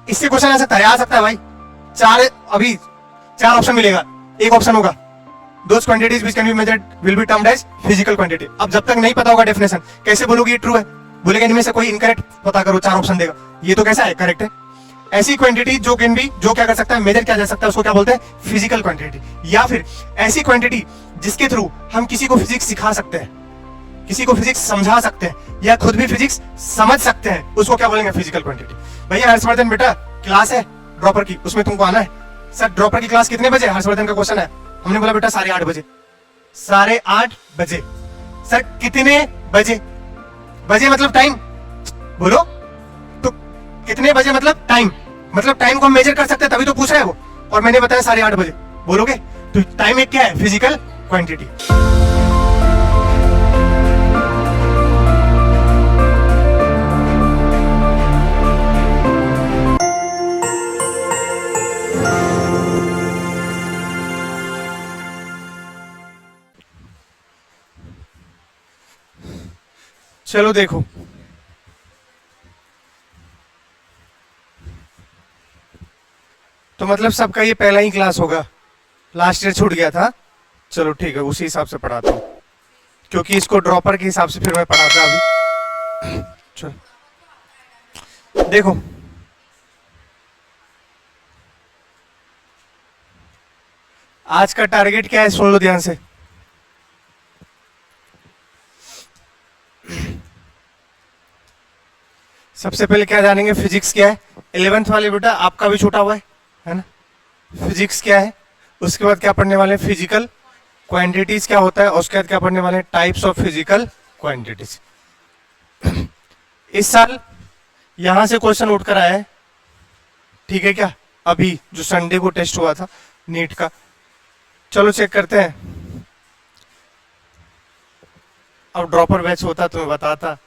इससे क्वेश्चन आ सकता है भाई। अभी चार ऑप्शन मिलेगा, एक ऑप्शन होगा those quantities which can be measured will be termed as physical quantity. अब जब तक नहीं पता होगा डेफिनेशन, कैसे बोलोगे ये ट्रू है? बोलेगा इनमें से कोई इनकरेक्ट पता करो, चार ऑप्शन देगा, ये तो कैसा है? करेक्ट है। ऐसी क्वांटिटी जो क्या कर सकता है, मेजर किया जा सकता है, उसको क्या बोलते हैं? Physical quantity. या फिर ऐसी क्वांटिटी जिसके थ्रू हम किसी को फिजिक्स सिखा सकते हैं, किसी को फिजिक्स समझा सकते हैं, या खुद भी फिजिक्स समझ सकते हैं, उसको क्या बोलेंगे? Physical quantity. भैया हर्षवर्धन बेटा क्लास है ड्रॉपर की, उसमें तुमको आना है। सर ड्रॉपर की क्लास कितने बजे? हर्षवर्धन का क्वेश्चन है। हमने बोला बेटा 8:30 बजे। 8:30 बजे। सर कितने बजे? बजे मतलब टाइम, बोलो तो कितने बजे मतलब टाइम, मतलब टाइम को हम मेजर कर सकते हैं, तभी तो पूछ रहा है वो। और मैंने बताया 8:30 बजे, बोलोगे तो टाइम एक क्या है? Physical quantity. चलो देखो, तो मतलब सबका ये पहला ही क्लास होगा, लास्ट ईयर छूट गया था। चलो ठीक है, उसी हिसाब से पढ़ाता हूँ, क्योंकि इसको ड्रॉपर के हिसाब से फिर मैं पढ़ाता अभी। चलो देखो, आज का टारगेट क्या है सुन लो ध्यान से। सबसे पहले क्या जानेंगे? फिजिक्स क्या है। 11th वाले बेटा आपका भी छूटा हुआ है ना? फिजिक्स क्या है। उसके बाद क्या पढ़ने वाले हैं? फिजिकल क्वांटिटीज क्या होता है। उसके बाद क्या पढ़ने वाले हैं? Types of physical quantities. इस साल यहां से क्वेश्चन उठ कर आया है, ठीक है क्या? अभी जो संडे को टेस्ट हुआ था नीट का, चलो चेक करते हैं। अब ड्रॉपर बैच होता तो मैं बताता।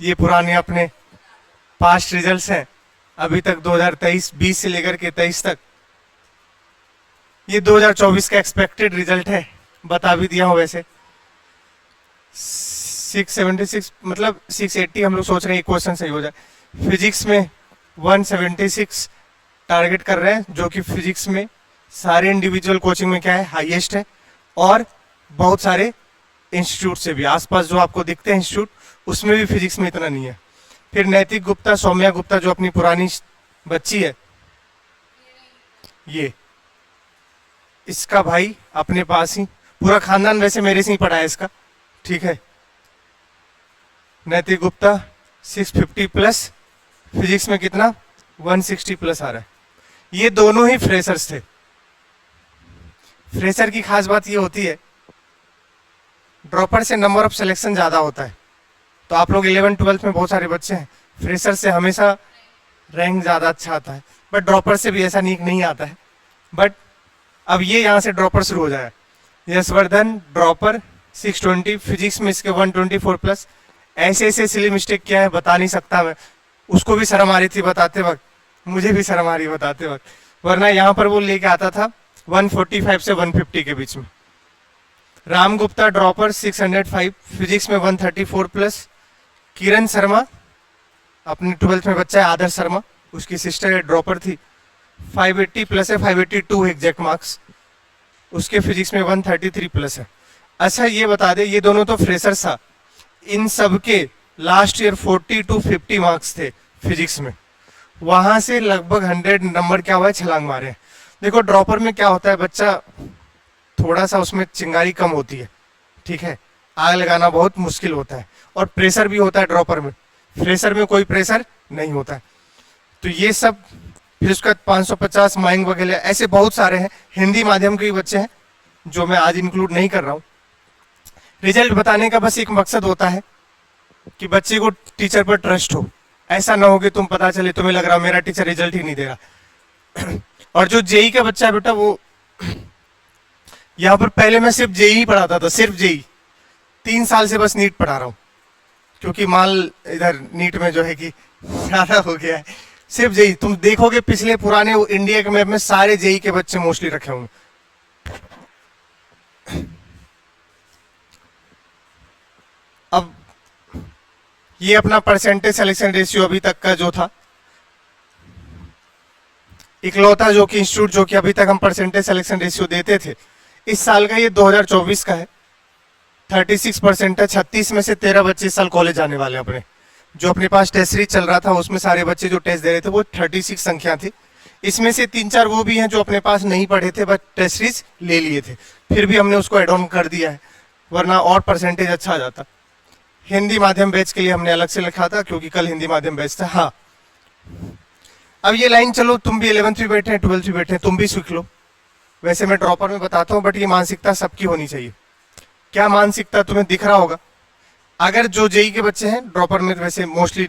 ये पुराने अपने पास्ट रिजल्ट्स हैं, अभी तक 2023-20 से लेकर के 23 तक। ये 2024 का एक्सपेक्टेड रिजल्ट है, बता भी दिया हूं। वैसे 676 मतलब 680 हम लोग सोच रहे हैं क्वेश्चन सही हो जाए। फिजिक्स में 176 टारगेट कर रहे हैं, जो कि फिजिक्स में सारे इंडिविजुअल कोचिंग में क्या है? हाईएस्ट है। और बहुत सारे इंस्टीट्यूट से भी, आसपास जो आपको दिखते हैं इंस्टीट्यूट, उसमें भी फिजिक्स में इतना नहीं है। फिर नैतिक गुप्ता, सौम्या गुप्ता जो अपनी पुरानी बच्ची है, ये इसका भाई अपने पास ही, पूरा खानदान वैसे मेरे से ही पढ़ा है इसका, ठीक है। नैतिक गुप्ता 650 प्लस, फिजिक्स में कितना? 160 प्लस आ रहा है। ये दोनों ही फ्रेशर्स थे। फ्रेशर की खास बात ये होती है, ड्रॉपर से नंबर ऑफ सिलेक्शन ज्यादा होता है। तो आप लोग 11th-12th में बहुत सारे बच्चे हैं, फ्रेशर से हमेशा रैंक ज्यादा अच्छा आता है, बट ड्रॉपर से भी ऐसा नहीं आता है। बट अब ये यहाँ से ड्रॉपर शुरू हो जाए। यशवर्धन ड्रॉपर 620, फिजिक्स में इसके 124 प्लस। ऐसे ऐसे सिली मिस्टेक किया है, बता नहीं सकता मैं। उसको भी शर्म आ रही थी बताते वक्त, मुझे भी शर्म आ रही बताते वक्त, वरना यहाँ पर वो लेके आता था 145 से 150 के बीच में। राम गुप्ता ड्रॉपर 605, फिजिक्स में 134 प्लस। किरण शर्मा अपने 12th में बच्चा है, आदर्श शर्मा, उसकी सिस्टर है, ड्रॉपर थी, 580 प्लस है, 582 एग्जैक्ट मार्क्स। उसके फिजिक्स में 133 प्लस है। अच्छा ये बता दे, ये दोनों तो फ्रेशर्स था, इन सब के लास्ट ईयर 40 to 50 मार्क्स थे फिजिक्स में। वहां से लगभग 100 नंबर क्या हुआ है? छलांग मारे। देखो ड्रॉपर में क्या होता है, बच्चा थोड़ा सा उसमें चिंगारी कम होती है, ठीक है, आग लगाना बहुत मुश्किल होता है, और प्रेशर भी होता है ड्रॉपर में। फ्रेशर में कोई प्रेशर नहीं होता है। तो ये सब, फिर उसका 550 माइंग वगैरह, ऐसे बहुत सारे हैं। हिंदी माध्यम के भी बच्चे हैं जो मैं आज इंक्लूड नहीं कर रहा हूँ। रिजल्ट बताने का बस एक मकसद होता है कि बच्चे को टीचर पर ट्रस्ट हो। ऐसा ना हो कि तुम पता चले तुम्हें लग रहा मेरा टीचर रिजल्ट ही नहीं दे रहा। और जो जेई का बच्चा है बेटा, वो यहाँ पर पहले मैं सिर्फ जेई ही पढ़ाता था, सिर्फ जेई। 3 साल से बस नीट पढ़ा रहा हूँ, क्योंकि माल इधर नीट में जो है कि ज्यादा हो गया है। सिर्फ जेई, तुम देखोगे पिछले पुराने इंडिया के मैप में सारे जेई के बच्चे मोस्टली रखे होंगे। अब ये अपना परसेंटेज सिलेक्शन रेशियो अभी तक का जो था, इकलौता जो कि इंस्टीट्यूट जो कि अभी तक हम परसेंटेज सिलेक्शन रेशियो देते थे, इस साल का ये 2024 का है। 36% है। 36 में से 13 बच्चे इस साल कॉलेज आने वाले हैं अपने। जो अपने पास टेस्ट सीरीज चल रहा था उसमें सारे बच्चे जो टेस्ट दे रहे थे वो 36 संख्या थी। इसमें से 3-4 वो भी हैं जो अपने पास नहीं पढ़े थे बट टेस्ट सीरीज ले लिए थे, फिर भी हमने उसको एड ऑन कर दिया है, वरना और परसेंटेज अच्छा आ जाता। हिंदी माध्यम बैच के लिए हमने अलग से लिखा था क्योंकि कल हिंदी माध्यम बैच था। हाँ, अब ये लाइन चलो, तुम भी 11th भी बैठे हैं, 12th भी बैठे हैं, तुम भी सीख लो। वैसे मैं ड्रॉपर में बताता हूँ बट ये मानसिकता सबकी होनी चाहिए। क्या मानसिकता तुम्हें दिख रहा होगा? अगर जो जेई के बच्चे हैं ड्रॉपर में, वैसे मोस्टली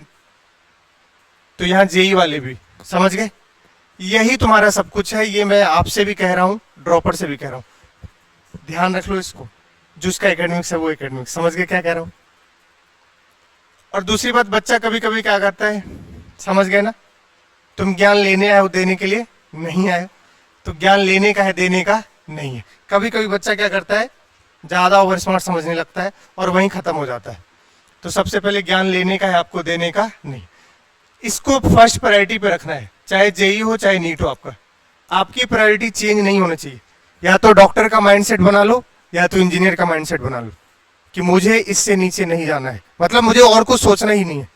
तो यहाँ जेई वाले भी, समझ गए? यही तुम्हारा सब कुछ है। ये मैं आपसे भी कह रहा हूँ, ड्रॉपर से भी कह रहा हूँ, ध्यान रख लो इसको। जो उसका एकेडमिक्स है वो एकेडमिक्स, समझ गए क्या कह रहा हूँ? और दूसरी बात, बच्चा कभी कभी क्या करता है, समझ गए ना? तुम ज्ञान लेने आए हो, देने के लिए नहीं आए। तो ज्ञान लेने का है, देने का नहीं है। कभी कभी बच्चा क्या करता है, ज़्यादा ओवर स्मार्ट समझने लगता है और वहीं ख़त्म हो जाता है। तो सबसे पहले ज्ञान लेने का है, आपको देने का नहीं। इसको फर्स्ट प्रायोरिटी पे रखना है, चाहे जेई हो चाहे नीट हो। आपकी प्रायोरिटी चेंज नहीं होना चाहिए। या तो डॉक्टर का माइंडसेट बना लो या तो इंजीनियर का माइंडसेट बना लो कि मुझे इससे नीचे नहीं जाना है, मतलब मुझे और कुछ सोचना ही नहीं है।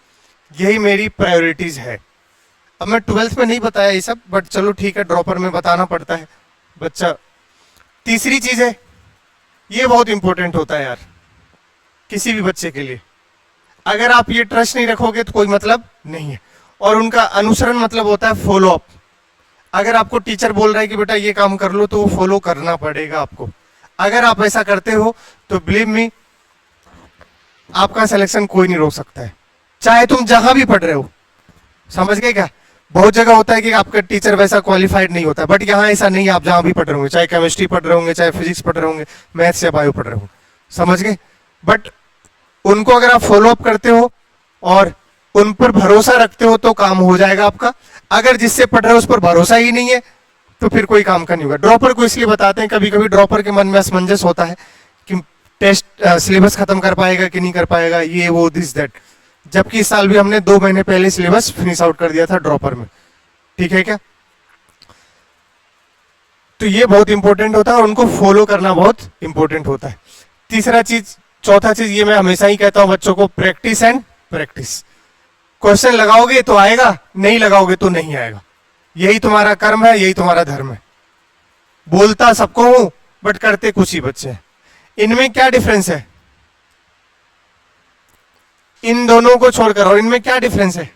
यही मेरी प्रायोरिटीज है। अब मैं 12th में नहीं बताया ये सब, बट चलो ठीक है, ड्रॉपर में बताना पड़ता है बच्चा। तीसरी चीज है, ये बहुत इंपॉर्टेंट होता है यार किसी भी बच्चे के लिए। अगर आप ये ट्रस्ट नहीं रखोगे तो कोई मतलब नहीं है। और उनका अनुसरण मतलब होता है फॉलो अप। अगर आपको टीचर बोल रहा है कि बेटा ये काम कर लो तो वो फॉलो करना पड़ेगा आपको। अगर आप ऐसा करते हो तो बिलीव मी, आपका सिलेक्शन कोई नहीं रोक सकता है, चाहे तुम जहां भी पढ़ रहे हो। समझ गए क्या? बहुत जगह होता है कि आपका टीचर वैसा क्वालिफाइड नहीं होता, बट यहाँ ऐसा नहीं है। आप जहां भी पढ़ रहे होंगे, चाहे केमिस्ट्री पढ़ रहे होंगे, चाहे फिजिक्स पढ़ रहे होंगे, मैथ्स या बायो पढ़ रहे होंगे, समझ गए? बट उनको अगर आप फॉलो अप करते हो और उन पर भरोसा रखते हो तो काम हो जाएगा आपका। अगर जिससे पढ़ रहे हो उस पर भरोसा ही नहीं है तो फिर कोई काम का नहीं होगा। ड्रॉपर को इसलिए बताते हैं, कभी कभी ड्रॉपर के मन में असमंजस होता है कि टेस्ट सिलेबस खत्म कर पाएगा कि नहीं कर पाएगा, ये वो दिस दैट। जबकि इस साल भी हमने 2 महीने पहले सिलेबस फिनिश आउट कर दिया था ड्रॉपर में, ठीक है क्या? तो ये बहुत इंपॉर्टेंट होता है और उनको फॉलो करना बहुत इंपॉर्टेंट होता है। चौथा चीज ये मैं हमेशा ही कहता हूं बच्चों को, प्रैक्टिस एंड प्रैक्टिस। क्वेश्चन लगाओगे तो आएगा, नहीं लगाओगे तो नहीं आएगा। यही तुम्हारा कर्म है, यही तुम्हारा धर्म है। बोलता सबको हूं बट करते कुछ ही बच्चे हैं। इनमें क्या डिफरेंस है? इन दोनों को छोड़कर और इनमें क्या डिफरेंस है?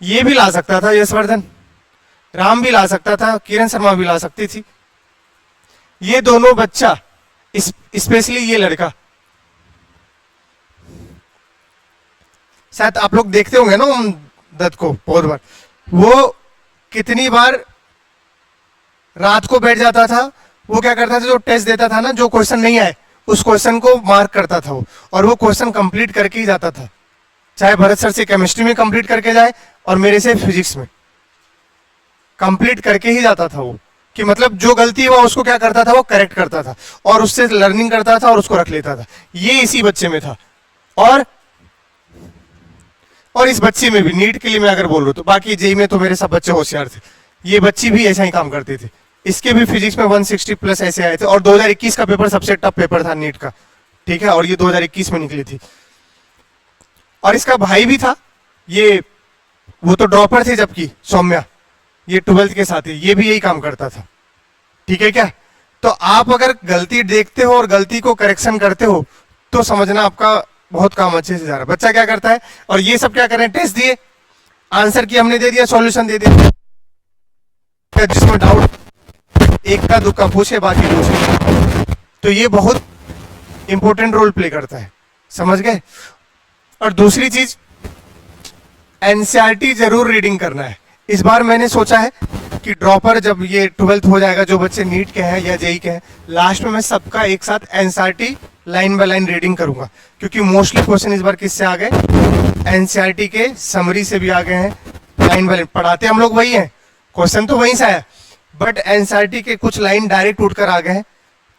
ये भी ला सकता था यशवर्धन, राम भी ला सकता था, किरण शर्मा भी ला सकती थी। ये दोनों बच्चा, स्पेशली ये लड़का, शायद आप लोग देखते होंगे ना ओम दत्त को बहुत बार, वो कितनी बार रात को बैठ जाता था। वो क्या करता था, जो टेस्ट देता था ना, जो क्वेश्चन नहीं आए उस क्वेश्चन को मार्क करता था वो, और वो क्वेश्चन कंप्लीट करके ही जाता था। चाहे भरत सर से केमिस्ट्री में कंप्लीट करके जाए और मेरे से फिजिक्स में कंप्लीट करके ही जाता था वो, कि मतलब जो गलती हुआ उसको क्या करता था, वो करेक्ट करता था और उससे लर्निंग करता था और उसको रख लेता था। ये इसी बच्चे में था। और इस बच्ची में भी, नीट के लिए मैं अगर बोल रहा हूं तो, बाकी जेई में तो मेरे सब बच्चे होशियार थे। ये बच्ची भी ऐसा ही काम करती थी। इसके भी फिजिक्स में 160 प्लस ऐसे आए थे और 2021 का पेपर सबसे टफ पेपर था नीट का, ठीक है, और ये 2021 में निकली थी। और इसका भाई भी था, ये वो तो ड्रॉपर थे, जबकि सौम्या ये 12th के साथ ही, ये भी यही काम करता था, ठीक है क्या? तो आप अगर गलती देखते हो और गलती को करेक्शन करते हो तो समझना आपका बहुत काम अच्छे से जा रहा है। बच्चा क्या करता है, और ये सब क्या करें, टेस्ट दिए, आंसर की हमने दे दिया, सॉल्यूशन दे दिया, जिसमें डाउट एक का दुक्का पूछे बाकी पूछे। तो ये बहुत इंपॉर्टेंट रोल प्ले करता है, समझ गए? और दूसरी चीज, एनसीईआरटी जरूर रीडिंग करना है। इस बार मैंने सोचा है कि ड्रॉपर जब ये 12th हो जाएगा, जो बच्चे नीट के हैं या जेई के हैं, लास्ट में मैं सबका एक साथ NCERT line by line reading करूंगा, क्योंकि मोस्टली क्वेश्चन इस बार किससे आ गए, एनसीईआरटी के समरी से भी आ गए हैं। लाइन बाय लाइन पढ़ाते हम लोग वही हैं, क्वेश्चन तो वहीं से आया, बट एनसीईआरटी के कुछ लाइन डायरेक्ट उठकर आ गए हैं,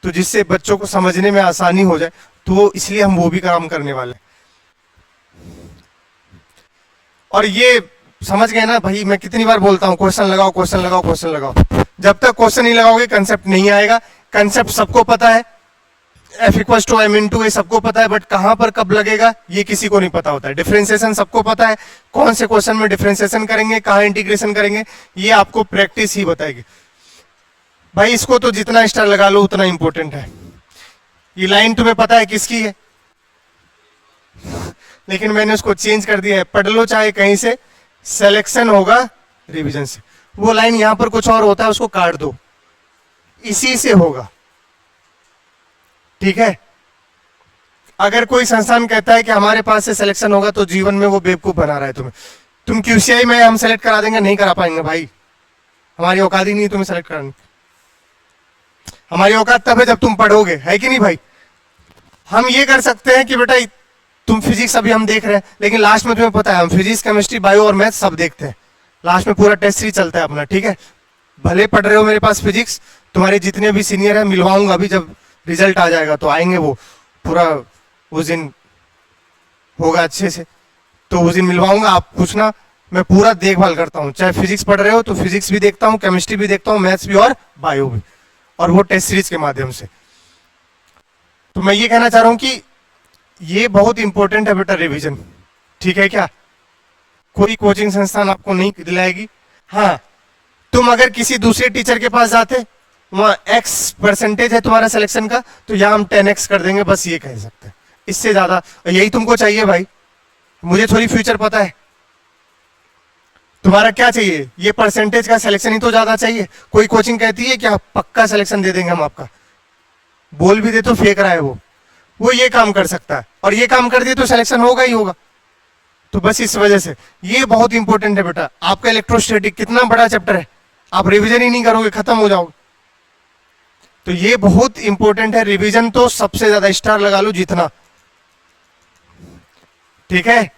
तो जिससे बच्चों को समझने में आसानी हो जाए, तो इसलिए हम वो भी काम करने वाले हैं। और ये समझ गए ना भाई, मैं कितनी बार बोलता हूँ क्वेश्चन लगाओ क्वेश्चन लगाओ क्वेश्चन लगाओ। जब तक क्वेश्चन नहीं लगाओगे कंसेप्ट नहीं आएगा। कंसेप्ट सबको पता है, F equal to M into A सबको पता है, बट कहां पर कब लगेगा ये किसी को नहीं पता होता है। डिफरेंशिएशन सबको पता है, कौन से क्वेश्चन में डिफरेंशिएशन करेंगे, कहां इंटीग्रेशन करेंगे, ये आपको प्रैक्टिस ही बताएगी भाई। इसको तो जितना स्टार लगा लो उतना इंपॉर्टेंट है। ये लाइन तुम्हें पता है किसकी है, लेकिन मैंने उसको चेंज कर दिया है। पढ़ लो चाहे कहीं से, सिलेक्शन होगा रिवीजन से। वो लाइन यहां पर कुछ और होता है, उसको काट दो, इसी से होगा, ठीक है। अगर कोई संस्थान कहता है कि हमारे पास से सिलेक्शन होगा तो जीवन में वो बेवकूफ बना रहा है तुम्हें। तुम QCI में हम सेलेक्ट करा देंगे, नहीं करा पाएंगे भाई, हमारी औकात ही नहीं है तुम्हें सेलेक्ट कराने। हमारी औकात तब है जब तुम पढ़ोगे, है कि नहीं भाई। हम ये कर सकते हैं कि बेटा तुम फिजिक्स अभी हम देख रहे हैं, लेकिन लास्ट में तुम्हें पता है हम फिजिक्स केमिस्ट्री बायो और मैथ सब देखते हैं। लास्ट में पूरा टेस्ट सीरीज चलता है अपना, ठीक है। भले पढ़ रहे हो मेरे पास फिजिक्स, तुम्हारे जितने भी सीनियर है मिलवाऊंगा अभी, जब रिजल्ट आ जाएगा तो आएंगे वो पूरा, उस दिन होगा अच्छे से, तो उस दिन मिलवाऊंगा। आप पूछना, मैं पूरा देखभाल करता हूँ। चाहे फिजिक्स पढ़ रहे हो तो फिजिक्स भी देखता हूँ, केमिस्ट्री भी देखता हूँ, मैथ्स भी और बायो भी, और वो टेस्ट सीरीज के माध्यम से। तो मैं ये कहना चाह रहा हूं कि ये बहुत इंपॉर्टेंट है बेटा रिवीजन, ठीक है क्या। कोई कोचिंग संस्थान आपको नहीं दिलाएगी। हाँ, तुम अगर किसी दूसरे टीचर के पास जाते, वहां X% है तुम्हारा सिलेक्शन का, तो यहां हम 10X कर देंगे, बस ये कह सकते हैं। इससे ज्यादा यही तुमको चाहिए भाई। मुझे थोड़ी फ्यूचर पता है, तुम्हारा क्या चाहिए, ये परसेंटेज का सिलेक्शन ही तो ज्यादा चाहिए। कोई कोचिंग कहती है क्या पक्का सिलेक्शन दे देंगे हम आपका, बोल भी दे तो फेंक रहा है वो ये काम कर सकता है, और ये काम कर दिए तो सिलेक्शन होगा ही होगा। तो बस इस वजह से ये बहुत इंपॉर्टेंट है बेटा। आपका इलेक्ट्रोस्टैटिक कितना बड़ा चैप्टर है, आप रिवीजन ही नहीं करोगे खत्म हो जाओगे। तो ये बहुत इंपॉर्टेंट है, रिवीजन तो सबसे ज्यादा स्टार लगा लो जितना, ठीक है।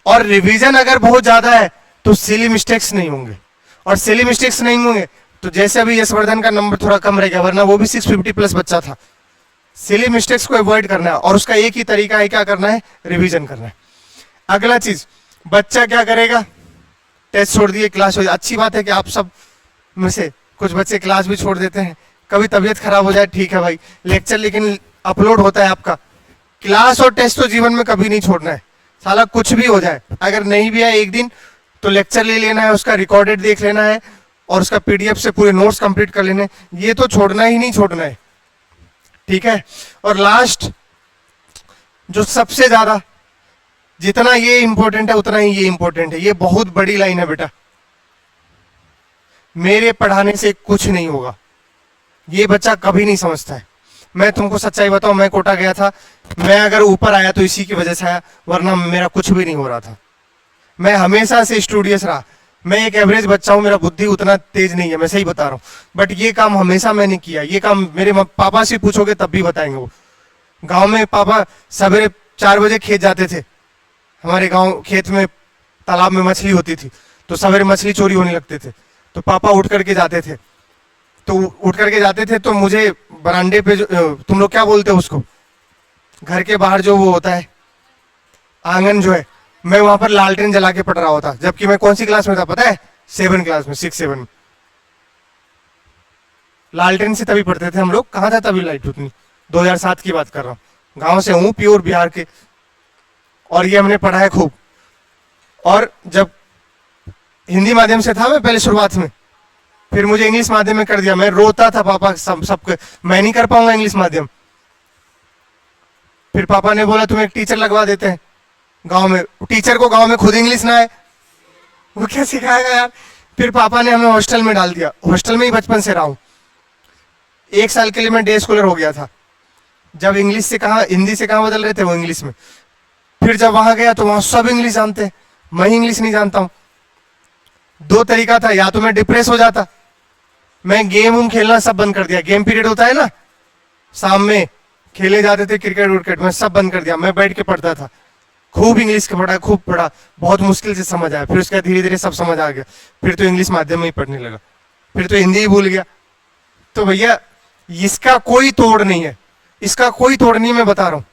और रिवीजन अगर बहुत ज्यादा है तो सिली मिस्टेक्स नहीं होंगे, और सिली मिस्टेक्स नहीं होंगे तो जैसे अभी यशवर्धन का नंबर थोड़ा कम रह गया, वरना वो भी 650 प्लस बच्चा था। सिली मिस्टेक्स को अवॉइड करना है, और उसका एक ही तरीका है, क्या करना है, रिवीजन करना है। अगला चीज, बच्चा क्या करेगा, टेस्ट छोड़ दिए, क्लास हो जाए। अच्छी बात है कि आप सब में से कुछ बच्चे क्लास भी छोड़ देते हैं, कभी तबीयत खराब हो जाए ठीक है भाई, लेक्चर लेकिन अपलोड होता है आपका। क्लास और टेस्ट तो जीवन में कभी नहीं छोड़ना है, साला कुछ भी हो जाए। अगर नहीं भी है एक दिन तो लेक्चर ले लेना है, उसका रिकॉर्डेड देख लेना है, और उसका PDF से पूरे नोट्स कंप्लीट कर लेने, ये तो छोड़ना ही नहीं छोड़ना है, ठीक है। और लास्ट, जो सबसे ज्यादा, जितना ये इंपॉर्टेंट है उतना ही ये इंपॉर्टेंट है, ये बहुत बड़ी लाइन है बेटा, मेरे पढ़ाने से कुछ नहीं होगा, ये बच्चा कभी नहीं समझता है। मैं तुमको सच्चाई बताऊं, मैं कोटा गया था, मैं अगर ऊपर आया तो इसी की वजह से आया, वरना मेरा कुछ भी नहीं हो रहा था। मैं हमेशा से स्टूडियस रहा, मैं एक एवरेज बच्चा हूं, मेरा बुद्धि उतना तेज नहीं है, मैं सही बता रहा हूँ, बट ये काम हमेशा मैंने किया। ये काम मेरे पापा से पूछोगे तब भी बताएंगे वो। गांव में पापा सवेरे 4 बजे खेत जाते थे, हमारे गांव खेत में तालाब में मछली होती थी, तो सवेरे मछली चोरी होने लगते थे, तो पापा उठ करके जाते थे। तो मुझे बरामदे पे तुम लोग क्या बोलते हो उसको, घर के बाहर जो वो होता है आंगन जो है, मैं वहां पर लालटेन जला के पढ़ रहा होता। जबकि मैं कौन सी क्लास में था पता है, 7 क्लास में, 6-7 में। लालटेन से तभी पढ़ते थे हम लोग, कहाँ था तभी लाइट उतनी, 2007 की बात कर रहा हूँ। गांव से हूँ, प्योर बिहार के, और ये हमने पढ़ा है खूब। और जब हिंदी माध्यम से था मैं पहले शुरुआत में, फिर मुझे इंग्लिश माध्यम में कर दिया। मैं रोता था पापा सबके, मैं नहीं कर पाऊंगा इंग्लिश माध्यम। फिर पापा ने बोला तुम्हें एक टीचर लगवा देते हैं गांव में। टीचर को गांव में खुद इंग्लिश ना आए, वो क्या सिखाएगा यार। फिर पापा ने हमें हॉस्टल में डाल दिया, हॉस्टल में ही बचपन से रहा हूं। 1 साल के लिए मैं डे स्कॉलर हो गया था। जब इंग्लिश से कहा, हिंदी से कहा बदल रहे थे वो इंग्लिश में। फिर जब वहां गया तो वहां सब इंग्लिश जानते हैं, मैं ही इंग्लिश नहीं जानता हूं। 2 तरीका था, या तो मैं डिप्रेस हो जाता, मैं गेम खेलना सब बंद कर दिया। गेम पीरियड होता है ना, शाम में खेले जाते थे क्रिकेट विकेट, मैं सब बंद कर दिया। मैं बैठ के पढ़ता था, खूब इंग्लिश का पढ़ा, खूब पढ़ा, बहुत मुश्किल से समझ आया। फिर उसके धीरे धीरे सब समझ आ गया, फिर तो इंग्लिश माध्यम में ही पढ़ने लगा, फिर तो हिंदी ही भूल गया। तो भैया इसका कोई तोड़ नहीं है, इसका कोई तोड़ नहीं, मैं बता रहा हूं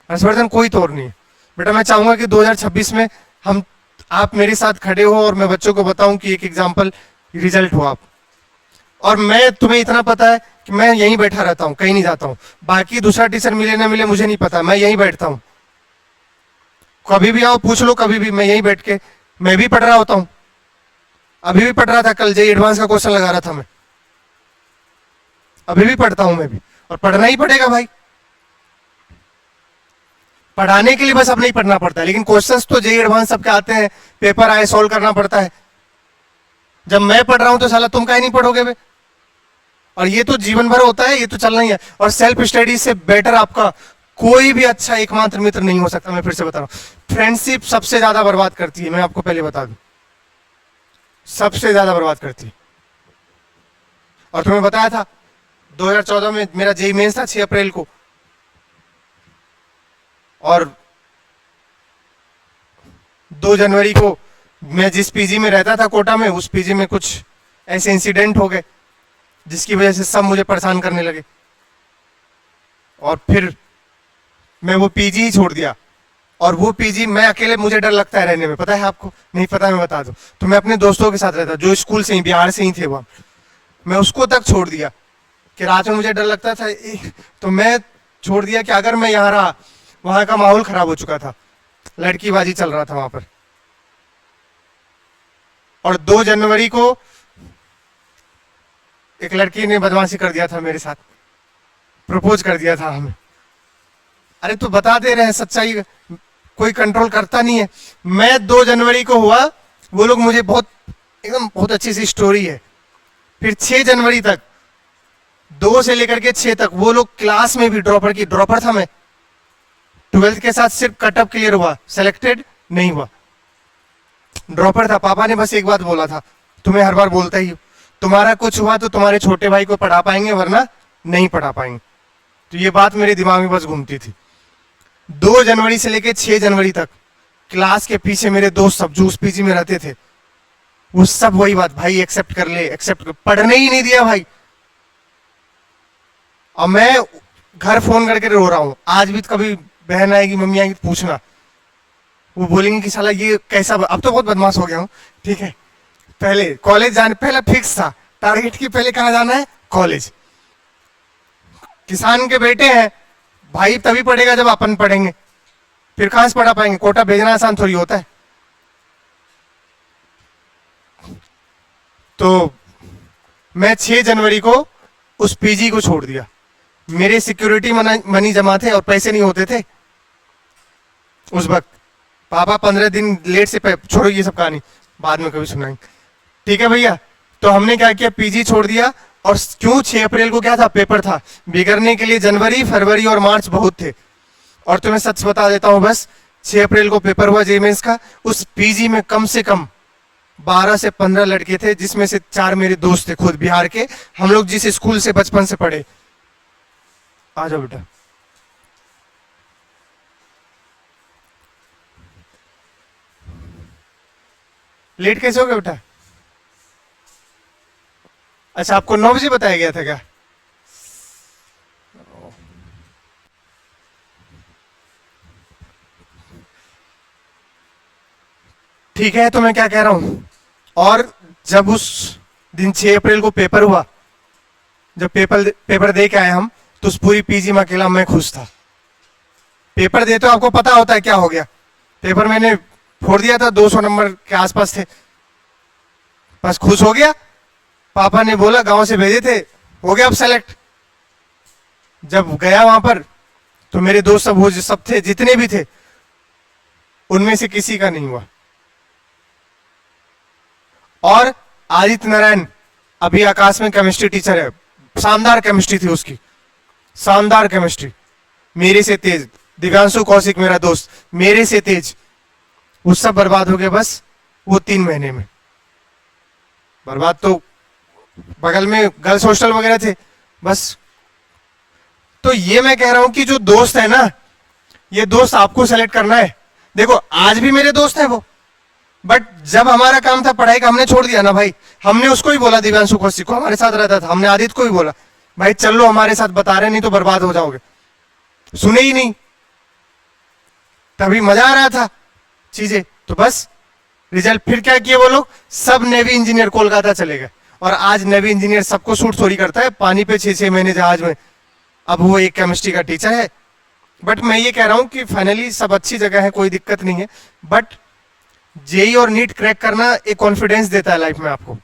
हर्षवर्धन, कोई तोड़ नहीं है बेटा। मैं चाहूंगा कि 2026 में हम आप मेरे साथ खड़े हो और मैं बच्चों को बताऊं कि एक एग्जाम्पल रिजल्ट हो आप, और मैं तुम्हें इतना पता है कि मैं यहीं बैठा रहता हूं, कहीं नहीं जाता हूं। बाकी दूसरा टीचर मिले ना मिले मुझे नहीं पता, मैं यहीं बैठता हूं। कभी भी आओ पूछ लो, कभी भी, मैं यहीं बैठ के मैं भी पढ़ रहा होता हूं। अभी भी पढ़ रहा था, कल जेई एडवांस का क्वेश्चन लगा रहा था मैं, अभी भी पढ़ता हूं मैं भी, और पढ़ना ही पड़ेगा भाई। पढ़ाने के लिए बस अब नहीं पढ़ना पड़ता है, लेकिन क्वेश्चंस तो जेई एडवांस सबके आते हैं, पेपर आए सॉल्व करना पड़ता है। जब मैं पढ़ रहा हूं तो साला तुम काहे नहीं पढ़ोगे बे? और ये तो जीवन भर होता है, ये तो चलना ही है। और सेल्फ स्टडी से बेटर आपका कोई भी अच्छा एकमात्र मित्र नहीं हो सकता। मैं फिर से बता रहा हूं, फ्रेंडशिप सबसे ज्यादा बर्बाद करती है, मैं आपको पहले बता दूं, सबसे ज्यादा बर्बाद करती है। और तुम्हें बताया था 2014 में मेरा जेई मेंस था 6 अप्रैल को, और 2 जनवरी को मैं जिस पीजी में रहता था कोटा में, उस पीजी में कुछ ऐसे इंसिडेंट हो गए जिसकी वजह से सब मुझे परेशान करने लगे, और फिर मैं वो पीजी ही छोड़ दिया। और वो पीजी मैं अकेले, मुझे डर लगता है रहने में, पता है आपको? नहीं पता, मैं बता दूं, तो मैं अपने दोस्तों के साथ रहता जो स्कूल से ही, बिहार से ही थे वहां, मैं उसको तक छोड़ दिया कि रात में मुझे डर लगता था, तो मैं छोड़ दिया कि अगर मैं यहाँ रहा, वहां का माहौल खराब हो चुका था, लड़कीबाजी चल रहा था वहां पर। और 2 जनवरी को एक लड़की ने बदमाशी कर दिया था मेरे साथ, प्रपोज कर दिया था हमें। अरे तो बता दे रहे हैं सच्चाई, कोई कंट्रोल करता नहीं है। मैं 2 जनवरी को हुआ, वो लोग मुझे बहुत एकदम बहुत अच्छी सी स्टोरी है। फिर 6 जनवरी तक, 2 से लेकर के 6 तक, वो लोग क्लास में भी ड्रॉपर था मैं, 12th के साथ सिर्फ कटअप क्लियर हुआ, सेलेक्टेड नहीं हुआ, ड्रॉपर था। पापा ने बस एक बात बोला था, तुम्हें हर बार बोलता ही, तुम्हारा कुछ हुआ तो तुम्हारे छोटे भाई को पढ़ा पाएंगे, वरना नहीं पढ़ा पाएंगे। तो ये बात मेरे दिमाग में बस घूमती थी। 2 जनवरी से लेकर 6 जनवरी तक क्लास के पीछे मेरे दोस्त सब जो उस पीजी में रहते थे, वो सब वही बात, भाई एक्सेप्ट कर ले, एक्सेप्ट कर, पढ़ने ही नहीं दिया भाई। और मैं घर फोन करके रो रहा हूं आज भी, कभी बहन आएगी मम्मी आएगी तो पूछना, वो बोलेंगे कि साला ये कैसा, अब तो बहुत बदमाश हो गया हूँ, ठीक है। पहले कॉलेज जाने, पहले फिक्स था टारगेट की, पहले कहाँ जाना है, कॉलेज। किसान के बेटे हैं भाई, तभी पढ़ेगा जब अपन पढ़ेंगे, फिर कहां से पढ़ा पाएंगे? कोटा भेजना आसान थोड़ी होता है। तो मैं 6 जनवरी को उस पीजी को छोड़ दिया। मेरे सिक्योरिटी मनी जमा थे और पैसे नहीं होते थे उस वक्त। पापा 15 दिन लेट से, छोड़ो ये सब कहानी, बाद में कभी सुनाएंगे, ठीक है भैया। तो हमने क्या किया, पीजी छोड़ दिया। और क्यों? 6 अप्रैल को क्या था, पेपर था। बिगड़ने के लिए जनवरी, फरवरी और मार्च बहुत थे। और तुम्हें सच बता देता हूं, बस 6 अप्रैल को पेपर हुआ जेई मेंस का। उस पीजी में कम से कम 12 से 15 लड़के थे, जिसमें से 4 मेरे दोस्त थे, खुद बिहार के। हम लोग जिस स्कूल से बचपन से पढ़े। आ जाओ बेटा। लेट कैसे हो गया बेटा? अच्छा, आपको 9 बजे बताया गया था क्या? ठीक है, तो मैं क्या कह रहा हूं, और जब उस दिन 6 अप्रैल को पेपर हुआ, जब पेपर दे के आए हम, तो उस पूरी पीजी में अकेला मैं खुश था। पेपर देते हो आपको पता होता है क्या हो गया। पेपर मैंने फोड़ दिया था, 200 नंबर के आसपास थे, बस खुश हो गया। पापा ने बोला, गांव से भेजे थे, हो गया अब सेलेक्ट। जब गया वहां पर, तो मेरे दोस्त सब, वो सब थे, जितने भी थे, उनमें से किसी का नहीं हुआ। और आदित्य नारायण अभी आकाश में केमिस्ट्री टीचर है, शानदार केमिस्ट्री थी उसकी, शानदार केमिस्ट्री, मेरे से तेज। दिव्यांशु कौशिक मेरा दोस्त, मेरे से तेज। वो सब बर्बाद हो गए बस वो 3 महीने में। बर्बाद तो बगल में गर्ल्स हॉस्टल वगैरह थे बस। तो ये मैं कह रहा हूं कि जो दोस्त है ना, ये दोस्त आपको सेलेक्ट करना है। देखो आज भी मेरे दोस्त है वो, बट जब हमारा काम था पढ़ाई का, हमने छोड़ दिया ना भाई। हमने उसको ही बोला, दिव्यांशु कौशिक को, हमारे साथ रहता था, हमने आदित्य को ही बोला, भाई चल लो हमारे साथ, बता रहे नहीं तो बर्बाद हो जाओगे। सुने ही नहीं, तभी मजा आ रहा था चीजें, तो बस रिजल्ट फिर क्या किए वो लोग, सब नेवी इंजीनियर कोलकाता चले गए। और आज नेवी इंजीनियर सबको सूट थोड़ी करता है, पानी पे 6-6 महीने जहाज में, अब वो एक केमिस्ट्री का टीचर है। बट मैं ये कह रहा हूं कि फाइनली सब अच्छी जगह है, कोई दिक्कत नहीं है। बट जेई और नीट क्रैक करना एक कॉन्फिडेंस देता है लाइफ में आपको।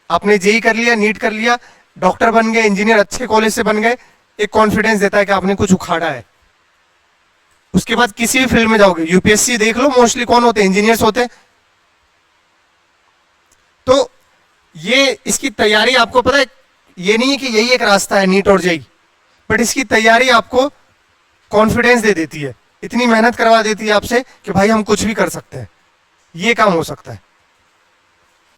आपने जेई कर लिया, नीट कर लिया, डॉक्टर बन गए, इंजीनियर अच्छे कॉलेज से बन गए, एक कॉन्फिडेंस देता है कि आपने कुछ उखाड़ा है। उसके बाद किसी भी फील्ड में जाओगे, यूपीएससी देख लो, मोस्टली कौन होते हैं, इंजीनियर्स होते हैं। तो ये इसकी तैयारी आपको पता है, ये नहीं है कि यही एक रास्ता है नीट और जेई, बट इसकी तैयारी आपको कॉन्फिडेंस दे देती है, इतनी मेहनत करवा देती है आपसे कि भाई हम कुछ भी कर सकते हैं, ये काम हो सकता है।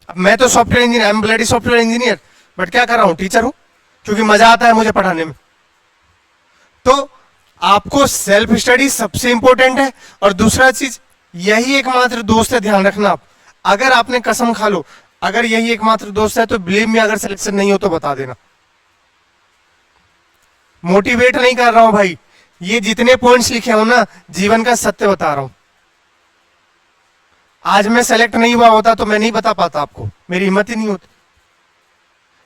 अब मैं तो software engineer, I am bloody software engineer, but क्या कर रहा हूं, टीचर हूं, क्योंकि मजा आता है मुझे पढ़ाने में। तो आपको सेल्फ स्टडी सबसे इंपॉर्टेंट है। और दूसरा चीज, यही एकमात्र दोस्त है, ध्यान रखना आप, अगर आपने कसम खा लो, अगर यही एकमात्र दोस्त है तो बिलीव में, अगर सिलेक्शन नहीं हो तो बता देना। मोटिवेट नहीं कर रहा हूं भाई, ये जितने पॉइंट्स लिखे हो ना, जीवन का सत्य बता रहा हूं। आज मैं सेलेक्ट नहीं हुआ होता तो मैं नहीं बता पाता आपको, मेरी हिम्मत ही नहीं होती।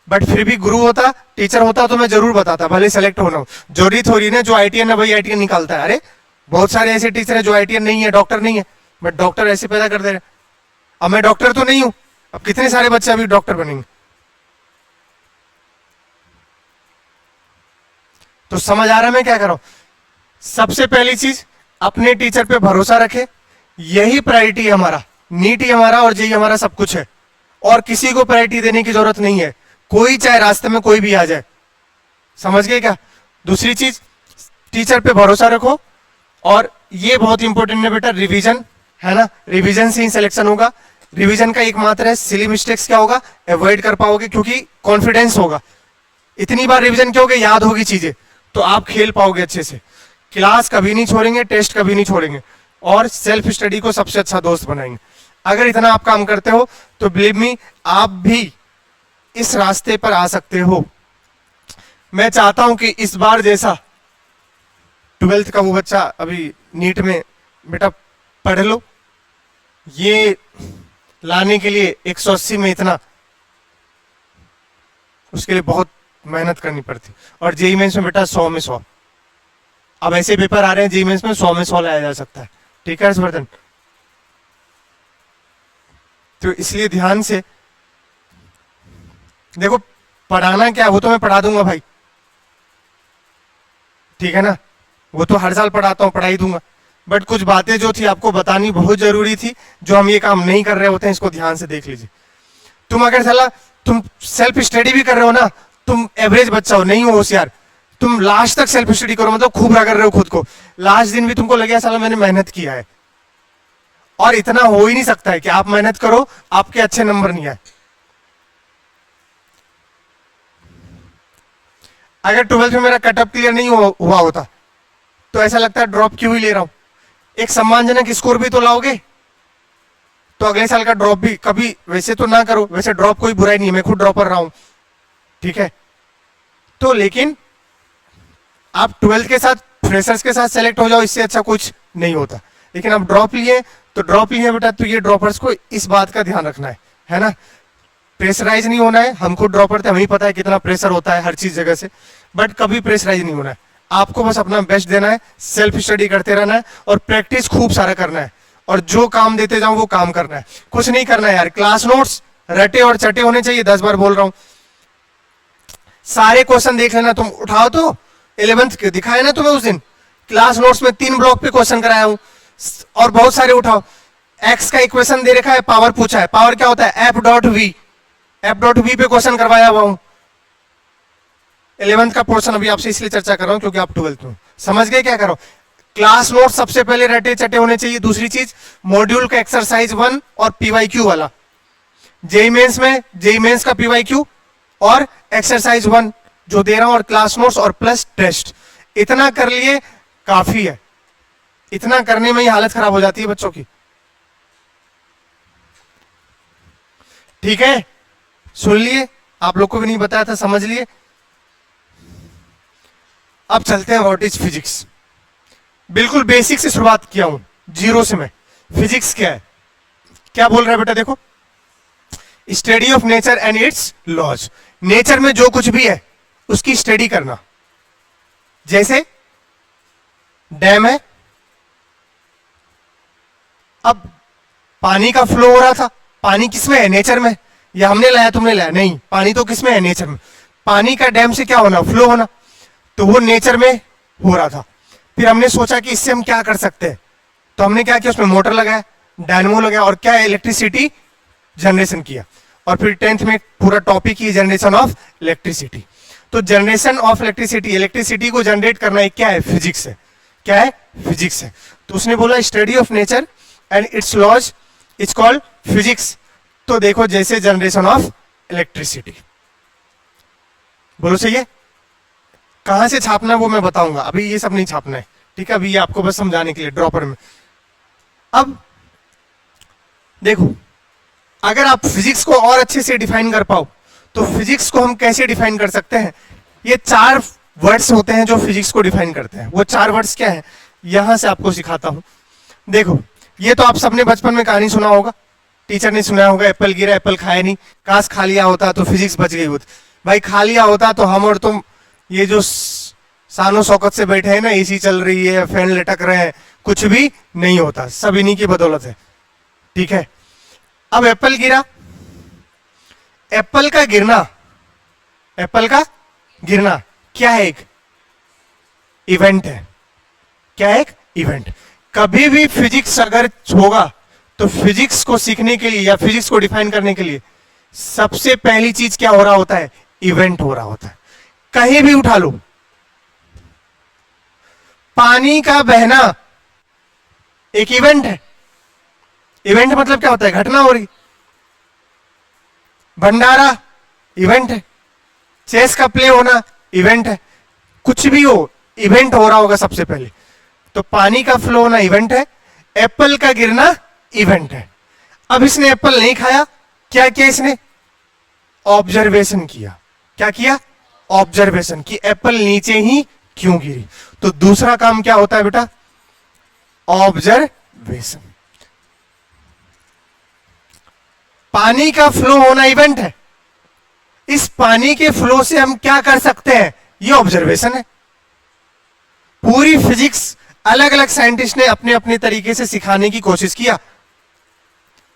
बट फिर भी गुरु होता, टीचर होता तो मैं जरूर बताता, भले सेलेक्ट होना हो। जरूरी थोड़ी ना जो आईटीएन है वही आईटीएन निकालता है। अरे बहुत सारे ऐसे टीचर है जो आईटीएन नहीं है, डॉक्टर नहीं है, बट डॉक्टर ऐसे पैदा कर दे रहे। अब मैं डॉक्टर तो नहीं हूं, अब कितने सारे बच्चे अभी डॉक्टर बनेंगे। तो समझ आ रहा है मैं क्या कर रहा हूं। सबसे पहली चीज, अपने टीचर पे भरोसा रखे, यही प्रायोरिटी है हमारा। नीट ही हमारा और जेई हमारा सब कुछ है, और किसी को प्रायोरिटी देने की जरूरत नहीं है, कोई चाहे रास्ते में कोई भी आ जाए। समझ गए क्या। दूसरी चीज, टीचर पे भरोसा रखो, और ये बहुत इंपॉर्टेंट है बेटा, रिवीजन है ना, रिवीजन से ही सिलेक्शन होगा। रिवीजन का एकमात्र है, सिली मिस्टेक्स क्या होगा, अवॉइड कर पाओगे, क्योंकि कॉन्फिडेंस होगा। इतनी बार रिवीजन क्या होगा, याद होगी चीजें, तो आप खेल पाओगे अच्छे से। क्लास कभी नहीं छोड़ेंगे, टेस्ट कभी नहीं छोड़ेंगे, और सेल्फ स्टडी को सबसे अच्छा दोस्त बनाएंगे। अगर इतना आप काम करते हो तो बिलीव मी, आप भी इस रास्ते पर आ सकते हो। मैं चाहता हूं कि इस बार जैसा 12th का वो बच्चा अभी नीट में, बेटा पढ़ लो, ये लाने के लिए 180 में इतना, उसके लिए बहुत मेहनत करनी पड़ती। और जेई मेंस में बेटा 100 में 100, अब ऐसे पेपर आ रहे हैं जेई मेंस में 100 में 100 लाया जा सकता है। ठीक है हर्षवर्धन। तो इसलिए ध्यान से देखो, पढ़ाना क्या, वो तो मैं पढ़ा दूंगा भाई, ठीक है ना, वो तो हर साल पढ़ाता हूं, पढ़ा ही दूंगा। बट कुछ बातें जो थी आपको बतानी बहुत जरूरी थी, जो हम ये काम नहीं कर रहे होते हैं, इसको ध्यान से देख लीजिए। तुम अगर साला तुम सेल्फ स्टडी भी कर रहे हो ना, तुम एवरेज बच्चा हो, नहीं हो होशियार, तुम लास्ट तक सेल्फ स्टडी करो, मतलब खूब रगड़ रहे हो खुद को, लास्ट दिन भी तुमको लगे साला मैंने मेहनत किया है। और इतना हो ही नहीं सकता है कि आप मेहनत करो, आपके अच्छे नंबर नहीं आए। अगर 12th में मेरा कटअप क्लियर नहीं हुआ होता तो ऐसा लगता है ड्रॉप क्यों ही ले रहा हूं। एक सम्मानजनक स्कोर भी तो लाओगे, तो अगले साल का ड्रॉप भी कभी, वैसे तो ना करो, वैसे ड्रॉप कोई बुराई नहीं है, मैं खुद ड्रॉपर रहा हूं, ठीक है। तो लेकिन आप 12th के साथ, फ्रेशर्स के साथ सेलेक्ट हो जाओ, इससे अच्छा कुछ नहीं होता। लेकिन आप ड्रॉप लिए तो ड्रॉप लिए बेटा, तो ये ड्रॉपर्स को इस बात का ध्यान रखना है ना, प्रेशराइज नहीं होना है। हमको ड्रॉपर थे, हमें पता है कितना प्रेशर होता है हर चीज जगह से, बट कभी प्रेशराइज नहीं होना है। आपको बस अपना बेस्ट देना है, सेल्फ स्टडी करते रहना है, और प्रैक्टिस खूब सारा करना है, और जो काम देते जाओ वो काम करना है। कुछ नहीं करना है यार, क्लास नोट्स रटे और चटे होने चाहिए, 10 बार बोल रहा हूं। सारे क्वेश्चन देख लेना, तुम उठाओ तो 11th के दिखाए ना तुम्हें उस दिन, क्लास नोट्स में 3 ब्लॉक पे क्वेश्चन कराया हूं, और बहुत सारे उठाओ। एक्स का इक्वेशन दे रखा है, पावर पूछा है, पावर क्या होता है, F.V, F.V पे क्वेश्चन करवाया हुआ हूं। 11th का पोर्शन अभी आपसे इसलिए चर्चा कर रहा हूं क्योंकि आप 12th में समझ गए क्या करो। क्लास नोट सबसे पहले रटे चटे होने चाहिए। दूसरी चीज, मॉड्यूल का एक्सरसाइज 1 और PYQ वाला, जेई मेंस में जेई मेंस का PYQ और एक्सरसाइज 1 जो दे रहा हूं, और क्लास नोट्स और प्लस टेस्ट, इतना कर लिए काफी है। इतना करने में ही हालत खराब हो जाती है बच्चों की। ठीक है, सुन लिए, आप लोग को भी नहीं बताया था, समझ लिए। अब चलते हैं व्हाट इज फिजिक्स। बिल्कुल बेसिक से शुरुआत किया हूं, जीरो से मैं। फिजिक्स क्या है, क्या बोल रहा है बेटा, देखो, study of nature and its laws, nature में जो कुछ भी है उसकी स्टडी करना। जैसे डैम है, अब पानी का फ्लो हो रहा था, पानी किसमें है, नेचर में, या हमने लाया तुमने लाया, नहीं, पानी तो किसमें है, नेचर में। पानी का डैम से क्या होना, फ्लो होना, तो वो नेचर में हो रहा था। फिर हमने सोचा कि इससे हम क्या कर सकते हैं, तो हमने क्या किया, उसमें मोटर लगाया, डायनमो लगाया, और क्या, इलेक्ट्रिसिटी जनरेशन किया। और फिर 10th में पूरा topic he generation of electricity. तो जनरेशन ऑफ इलेक्ट्रिसिटी, इलेक्ट्रिसिटी को जनरेट करना एक क्या है, फिजिक्स है। क्या है, फिजिक्स है। तो उसने बोला study of nature and its laws is called physics. तो देखो, जैसे जनरेशन ऑफ इलेक्ट्रिसिटी, बोलो सही है। कहां से छापना है वो मैं बताऊंगा, अभी ये सब नहीं छापना है, ठीक है, अभी ये आपको बस समझाने के लिए ड्रॉपर में। अब देखो, अगर आप फिजिक्स को और अच्छे से डिफाइन कर पाओ, तो फिजिक्स को हम कैसे डिफाइन कर सकते हैं, ये 4 वर्ड्स होते हैं जो फिजिक्स को डिफाइन करते हैं। वो 4 वर्ड्स क्या है, यहां से आपको सिखाता हूं। देखो, ये तो आप सबने बचपन में कहानी सुना होगा, टीचर ने सुनाया होगा, एप्पल गिरा एप्पल खाया नहीं, काश खा लिया होता तो फिजिक्स बच गई होती। भाई खा लिया होता तो हम और तुम ये जो सानो शौकत से बैठे हैं ना, एसी चल रही है, फैन लटक रहे हैं, कुछ भी नहीं होता, सब इन्हीं की बदौलत है, ठीक है। अब एप्पल गिरा, एप्पल का गिरना, एप्पल का गिरना क्या है, एक इवेंट है। क्या है, एक इवेंट। कभी भी फिजिक्स अगर होगा तो फिजिक्स को सीखने के लिए या फिजिक्स को डिफाइन करने के लिए सबसे पहली चीज क्या हो रहा होता है, इवेंट हो रहा होता है। कहीं भी उठा लो, पानी का बहना एक इवेंट है। इवेंट मतलब क्या होता है, घटना हो रही। भंडारा इवेंट है, चेस का प्ले होना इवेंट है, कुछ भी हो इवेंट हो रहा होगा सबसे पहले। तो पानी का फ्लो होना इवेंट है, एप्पल का गिरना इवेंट है। अब इसने एप्पल नहीं खाया, क्या किया इसने, ऑब्जर्वेशन किया। क्या किया, ऑब्जर्वेशन कि एप्पल नीचे ही क्यों गिरी। तो दूसरा काम क्या होता है बेटा, ऑब्जर्वेशन। पानी का फ्लो होना इवेंट है, इस पानी के फ्लो से हम क्या कर सकते हैं, ये ऑब्जर्वेशन है। पूरी फिजिक्स अलग अलग साइंटिस्ट ने अपने अपने तरीके से सिखाने की कोशिश किया,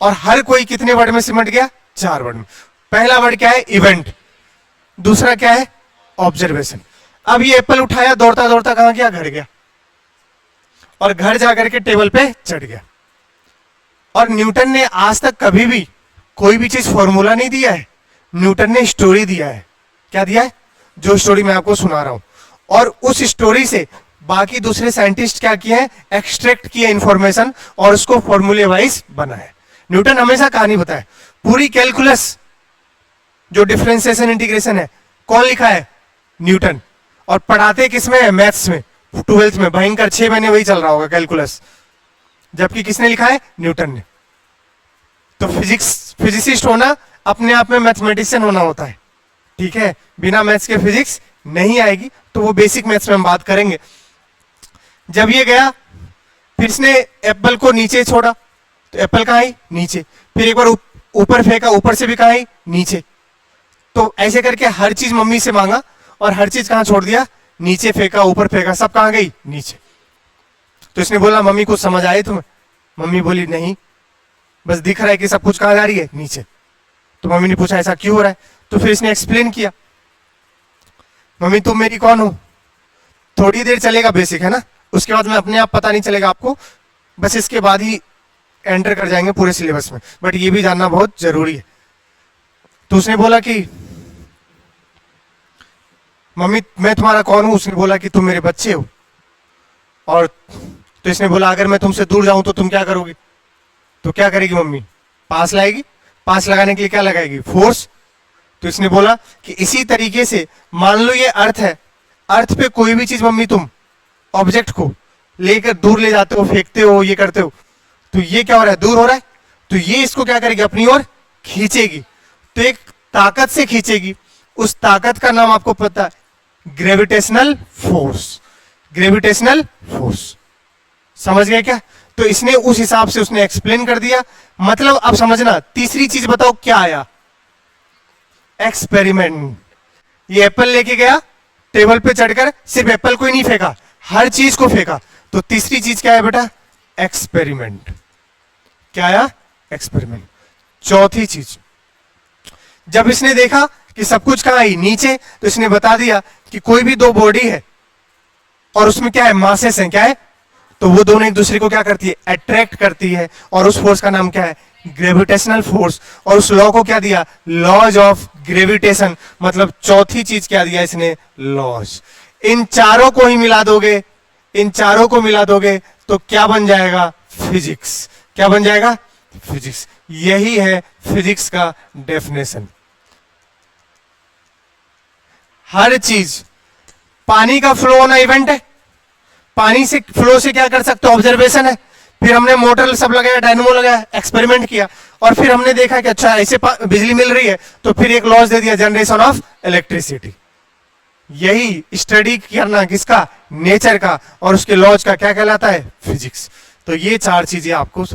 और हर कोई कितने वर्ड में सिमट गया, 4 वर्ड में। पहला वर्ड क्या है, इवेंट, दूसरा क्या है, ऑब्जर्वेशन। अब ये एप्पल उठाया, दौड़ता दौड़ता कहां गया, घर गया, और घर जाकर के टेबल पे चढ़ गया। और न्यूटन ने आज तक कभी भी कोई भी चीज फॉर्मूला नहीं दिया है, न्यूटन ने स्टोरी दिया है। क्या दिया है, जो स्टोरी मैं आपको सुना रहा हूं, और उस स्टोरी से बाकी दूसरे साइंटिस्ट क्या किए हैं, एक्सट्रैक्ट किया इंफॉर्मेशन और उसको फॉर्मूले वाइज बनाया। न्यूटन हमेशा कहानी बताया। पूरी कैलकुलस जो डिफरेंशिएशन इंटीग्रेशन है, कौन लिखा है, न्यूटन। और पढ़ाते किसमें है, मैथ्स में, 12th में, भयंकर 6 महीने वही चल रहा होगा कैलकुलस, जबकि किसने लिखा है, न्यूटन ने। तो फिजिसिस्ट होना अपने आप में मैथमेटिशियन होना होता है, ठीक है। बिना मैथ्स के फिजिक्स नहीं आएगी, तो वो बेसिक मैथ्स में हम बात करेंगे। जब ये गया, फिर इसने एप्पल को नीचे छोड़ा, तो एप्पल कहां आई, नीचे। फिर एक बार ऊपर फेंका, ऊपर से भी कहां आई, नीचे। तो ऐसे करके हर चीज मम्मी से मांगा, और हर चीज कहां छोड़ दिया, नीचे फेंका, ऊपर फेंका, सब कहां गई, नीचे। तो इसने बोला मम्मी कुछ समझ आए तुम्हें, मम्मी बोली नहीं, बस दिख रहा है कि सब कुछ कहां जा रही है, नीचे। तो मम्मी ने पूछा ऐसा क्यों हो रहा है, तो फिर इसने एक्सप्लेन किया, मम्मी तुम मेरी कौन हो, थोड़ी देर चलेगा बेसिक है ना, उसके बाद में अपने आप पता नहीं चलेगा आपको, बस इसके बाद ही एंटर कर जाएंगे पूरे सिलेबस में, बट ये भी जानना बहुत जरूरी है। तो उसने बोला कि मम्मी मैं तुम्हारा कौन हूं, उसने बोला कि तुम मेरे बच्चे हो। और तो इसने बोला अगर मैं तुमसे दूर जाऊं तो तुम क्या करोगी, तो क्या करेगी मम्मी, पास लाएगी, पास लगाने के लिए क्या लगाएगी, फोर्स। तो इसने बोला कि इसी तरीके से मान लो ये अर्थ है, अर्थ पे कोई भी चीज मम्मी तुम ऑब्जेक्ट को लेकर दूर ले जाते हो, फेंकते हो, ये करते हो, तो ये क्या हो रहा है, दूर हो रहा है, तो ये इसको क्या करेगी, अपनी ओर खींचेगी। तो एक ताकत से खींचेगी, उस ताकत का नाम आपको पता है, ग्रेविटेशनल फोर्स। ग्रेविटेशनल फोर्स, समझ गए क्या। तो इसने उस हिसाब से उसने एक्सप्लेन कर दिया। मतलब अब समझना, तीसरी चीज बताओ क्या आया, एक्सपेरिमेंट। ये एप्पल लेके गया टेबल पे चढ़कर, सिर्फ एप्पल को ही नहीं फेंका, हर चीज को फेंका। तो तीसरी चीज क्या है बेटा, एक्सपेरिमेंट। क्या आया, एक्सपेरिमेंट। चौथी चीज, जब इसने देखा कि सब कुछ कहां आई, नीचे, तो इसने बता दिया कि कोई भी दो बॉडी है और उसमें क्या है, मासेस हैं, क्या है, तो वो दोनों एक दूसरे को क्या करती है, अट्रैक्ट करती है, और उस फोर्स का नाम क्या है, ग्रेविटेशनल फोर्स। और उस लॉ को क्या दिया, लॉज ऑफ ग्रेविटेशन। मतलब चौथी चीज क्या दिया इसने, लॉज। इन चारों को ही मिला दोगे, इन चारों को मिला दोगे तो क्या बन जाएगा, फिजिक्स। क्या बन जाएगा, फिजिक्स। यही है फिजिक्स का डेफिनेशन। हर चीज, पानी का फ्लो होना इवेंट है, पानी से फ्लो से क्या कर सकते हो, ऑब्जर्वेशन है। फिर हमने मोटर सब लगाया, डायनमो लगाया, एक्सपेरिमेंट किया, और फिर हमने देखा कि अच्छा ऐसे बिजली मिल रही है, तो फिर एक लॉज दे दिया, जनरेशन ऑफ इलेक्ट्रिसिटी। यही स्टडी करना किसका, नेचर का, और उसके लॉज का क्या कहलाता है, फिजिक्स। तो ये चार चीजें आपको।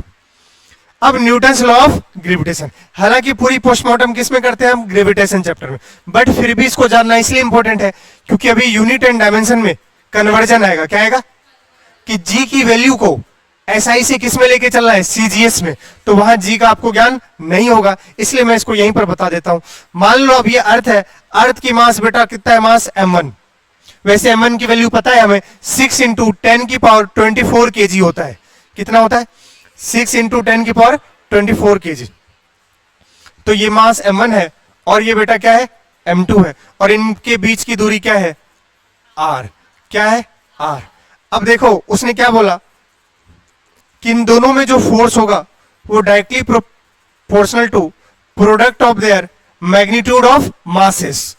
अब न्यूटन्स लॉ ऑफ ग्रेविटेशन, हालांकि पूरी पोस्टमार्टम किस में करते हैं हम, ग्रेविटेशन चैप्टर में, बट फिर भी इसको जानना इसलिए इंपॉर्टेंट है क्योंकि अभी यूनिट एंड डायमेंशन में कन्वर्जन आएगा। क्या आएगा कि जी की वैल्यू को एसआई से किस में लेके चलना है, सीजीएस में, तो वहां जी का आपको ज्ञान नहीं होगा, इसलिए मैं इसको यहीं पर बता देता हूं। मान लो अब ये अर्थ है, अर्थ की मास बेटा कितना है, मास m1। वैसे m1 की वैल्यू पता है हमें, 6 × 10⁻24 kg होता है। कितना होता है, 6 × 10⁻24 kg। तो ये मास m1 है, और ये बेटा क्या है, m2 है, और इनके बीच की दूरी क्या है, r। क्या है, r। अब देखो उसने क्या बोला कि इन दोनों में जो फोर्स होगा वो directly proportional to product of their magnitude of masses.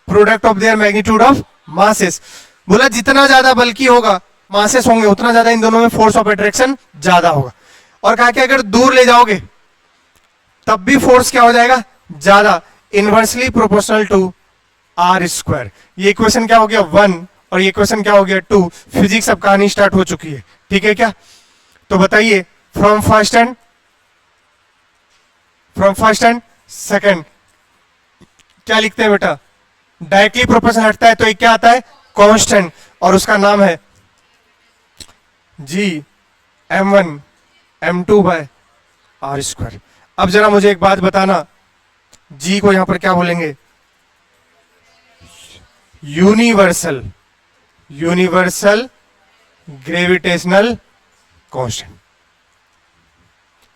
Product of their magnitude of masses. बोला जितना ज्यादा बल्कि होगा, मासेस होंगे, उतना ज्यादा इन दोनों में फोर्स ऑफ अट्रैक्शन ज्यादा होगा। और कहा कि अगर दूर ले जाओगे तब भी फोर्स क्या हो जाएगा, ज्यादा, इनवर्सली प्रोपोर्शनल टू r²। ये इक्वेशन क्या हो गया, 1, और ये क्वेश्चन क्या हो गया, 2। फिजिक्स अब कहानी स्टार्ट हो चुकी है, ठीक है क्या। तो बताइए, फ्रॉम फर्स्ट एंड सेकंड क्या लिखते हैं बेटा, डायरेक्टली प्रोपोर्शनल हटता है तो एक क्या आता है, कांस्टेंट, और उसका नाम है जी m1 m2/r²। अब जरा मुझे एक बात बताना, जी को यहां पर क्या बोलेंगे, यूनिवर्सल ग्रेविटेशनल कांस्टेंट।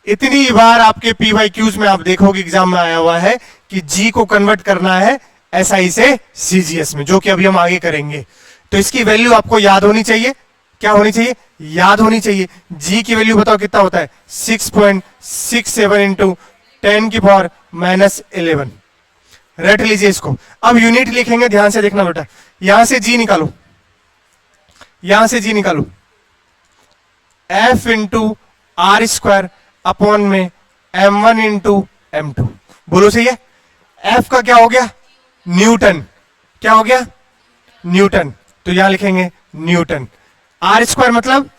इतनी बार आपके पीवाईक्यूज में आप देखोगे, एग्जाम में आया हुआ है कि जी को कन्वर्ट करना है एसआई से सीजीएस में, जो कि अभी हम आगे करेंगे। तो इसकी वैल्यू आपको याद होनी चाहिए। क्या होनी चाहिए, याद होनी चाहिए। जी की वैल्यू बताओ कितना होता है, 6.67 × 10⁻⁻11। रट लीजिए इसको। अब यूनिट लिखेंगे, ध्यान से देखना बेटा, यहां से जी निकालो, यहां से जी निकालो, F × r² अपॉन में m1 × m2। बोलो सही है। F का क्या हो गया, न्यूटन। क्या हो गया, न्यूटन। तो यहां लिखेंगे न्यूटन। r² मतलब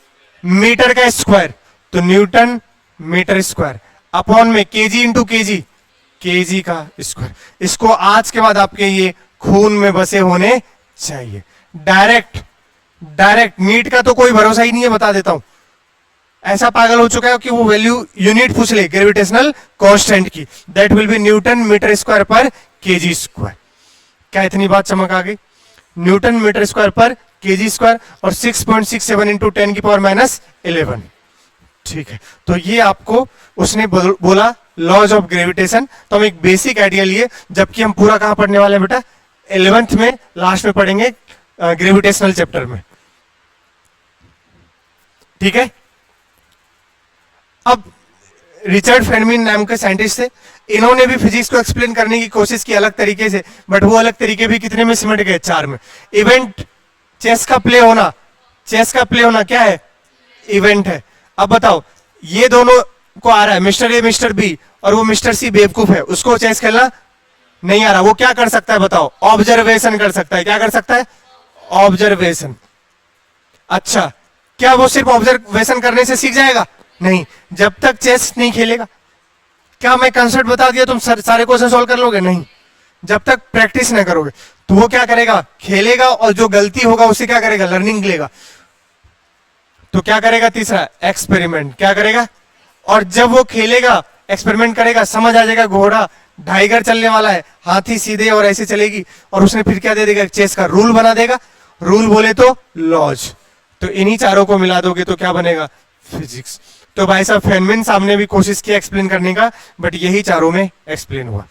मीटर का स्क्वायर, तो न्यूटन मीटर स्क्वायर, अपॉन में kg × kg, kg का स्क्वायर। इसको आज के बाद आपके ये खून में बसे होने चाहिए। डायरेक्ट नीट का तो कोई भरोसा ही नहीं है, बता देता हूं। ऐसा पागल हो चुका है कि वो वैल्यू यूनिट पूछ ले ग्रेविटेशनल कांस्टेंट की, that will be newton metre square per KG square. क्या इतनी बात चमक आ गई, newton metre square per KG square, और 6.67 × 10⁻11। ठीक है, तो ये आपको उसने बोला लॉज ऑफ ग्रेविटेशन। तो हम एक बेसिक आइडिया लिए, जबकि हम पूरा कहां पढ़ने वाले हैं बेटा, 11th में लास्ट में पढ़ेंगे ग्रेविटेशनल चैप्टर में। ठीक है। अब रिचर्ड फेरमी नाम के साइंटिस्ट थे, इन्होंने भी फिजिक्स को एक्सप्लेन करने की कोशिश की अलग तरीके से, बट वो अलग तरीके भी कितने में सिमट गए, 4 में। इवेंट, चेस का प्ले होना, चेस का प्ले होना क्या है, इवेंट है। अब बताओ, ये दोनों को आ रहा है मिस्टर ए मिस्टर बी, और वो मिस्टर सी बेवकूफ है, उसको चेस खेलना नहीं आ रहा। वो क्या कर सकता है बताओ, ऑब्जर्वेशन कर सकता है। क्या कर सकता है, ऑब्जर्वेशन। अच्छा, क्या वो सिर्फ ऑब्जर्वेशन करने से सीख जाएगा? नहीं, जब तक चेस नहीं खेलेगा। क्या मैं कंसेप्ट बता दिया तुम सारे क्वेश्चन सॉल्व कर लोगे? नहीं, जब तक प्रैक्टिस ना करोगे। तो वो क्या करेगा? खेलेगा, और जो गलती होगा उससे क्या करेगा? लर्निंग लेगा। तो क्या करेगा? तीसरा, एक्सपेरिमेंट। क्या करेगा? और जब वो खेलेगा, एक्सपेरिमेंट करेगा, समझ आ जाएगा घोड़ा ढाई घर चलने वाला है, हाथी सीधे और ऐसे चलेगी, और उसने फिर क्या दे देगा? चेस का रूल बना देगा। रूल बोले तो लॉज। तो इन्हीं चारों को मिला दोगे तो क्या बनेगा? फिजिक्स। तो भाई साहब फेनमैन साहब ने भी कोशिश किया एक्सप्लेन करने का, बट यही चारों में एक्सप्लेन हुआ।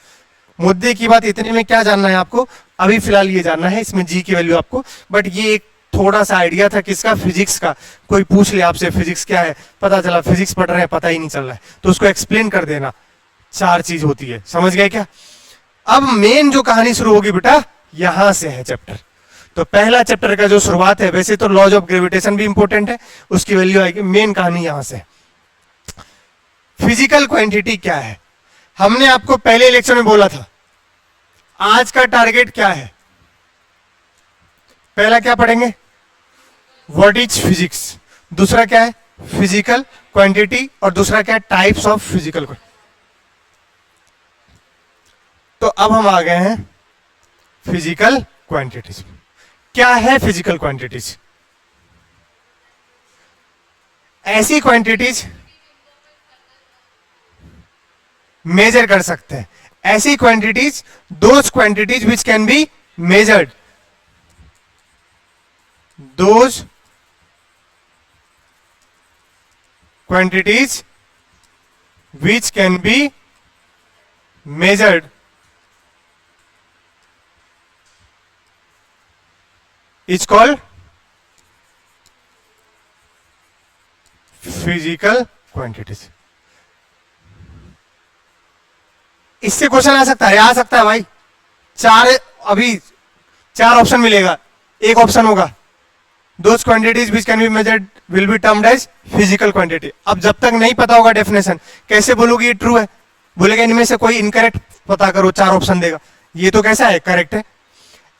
मुद्दे की बात इतने में क्या जानना है आपको? अभी फिलहाल ये जानना है, इसमें जी की वैल्यू आपको, बट ये एक थोड़ा सा आइडिया था किसका? फिजिक्स का। कोई पूछ ले आपसे फिजिक्स क्या है, पता चला फिजिक्स पढ़ रहे हैं, पता ही नहीं चल रहा है, तो उसको एक्सप्लेन कर देना। चार चीज होती है, समझ गए क्या? अब मेन जो कहानी शुरू होगी बेटा, यहां से है चैप्टर। तो पहला चैप्टर का जो शुरुआत है, वैसे तो लॉज ऑफ ग्रेविटेशन भी इंपॉर्टेंट है, उसकी वैल्यू आएगी। मेन कहानी यहां से। फिजिकल क्वांटिटी क्या है? हमने आपको पहले लेक्चर में बोला था, आज का टारगेट क्या है? पहला क्या पढ़ेंगे? What is physics. दूसरा क्या है? Physical quantity. और दूसरा क्या है? Types of physical quantity. तो अब हम आ गए हैं फिजिकल क्वांटिटीज। क्या है फिजिकल क्वांटिटीज? ऐसी क्वांटिटीज मेजर कर सकते हैं। ऐसी quantities, those quantities which can be measured, those quantities which can be measured is called physical quantities. इससे क्वेश्चन आ सकता है? आ सकता है भाई। अभी चार ऑप्शन मिलेगा, एक ऑप्शन होगा those quantities which can be measured will be termed as physical quantity. अब जब तक नहीं पता होगा डेफिनेशन, कैसे बोलोगे ये ट्रू है? बोलेगा इनमें से कोई इनकरेक्ट पता करो, चार ऑप्शन देगा। ये तो कैसा है? करेक्ट है।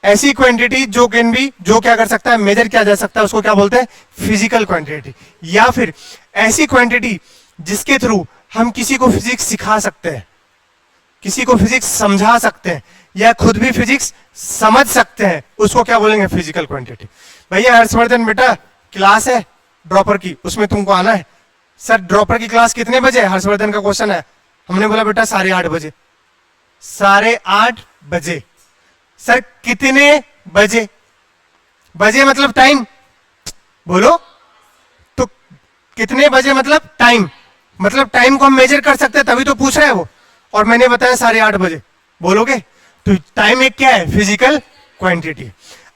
ऐसी क्वांटिटी जो कैन बी, जो क्या कर सकता है? मेजर किया जा सकता है, उसको क्या बोलते हैं? Physical quantity. या फिर ऐसी क्वांटिटी जिसके थ्रू हम किसी को फिजिक्स सिखा सकते हैं, किसी को फिजिक्स समझा सकते हैं, या खुद भी फिजिक्स समझ सकते हैं, उसको क्या बोलेंगे? Physical quantity. भैया हर्षवर्धन बेटा क्लास है ड्रॉपर की, उसमें तुमको आना है। सर ड्रॉपर की क्लास कितने बजे? हर्षवर्धन का क्वेश्चन है। हमने बोला बेटा 8:30 बजे। 8:30 बजे। सर कितने बजे? बजे मतलब टाइम, बोलो तो कितने बजे मतलब टाइम, मतलब टाइम को हम मेजर कर सकते हैं, तभी तो पूछ रहा है वो। और मैंने बताया 8:30 बजे, बोलोगे? तो टाइम एक क्या है? Physical quantity.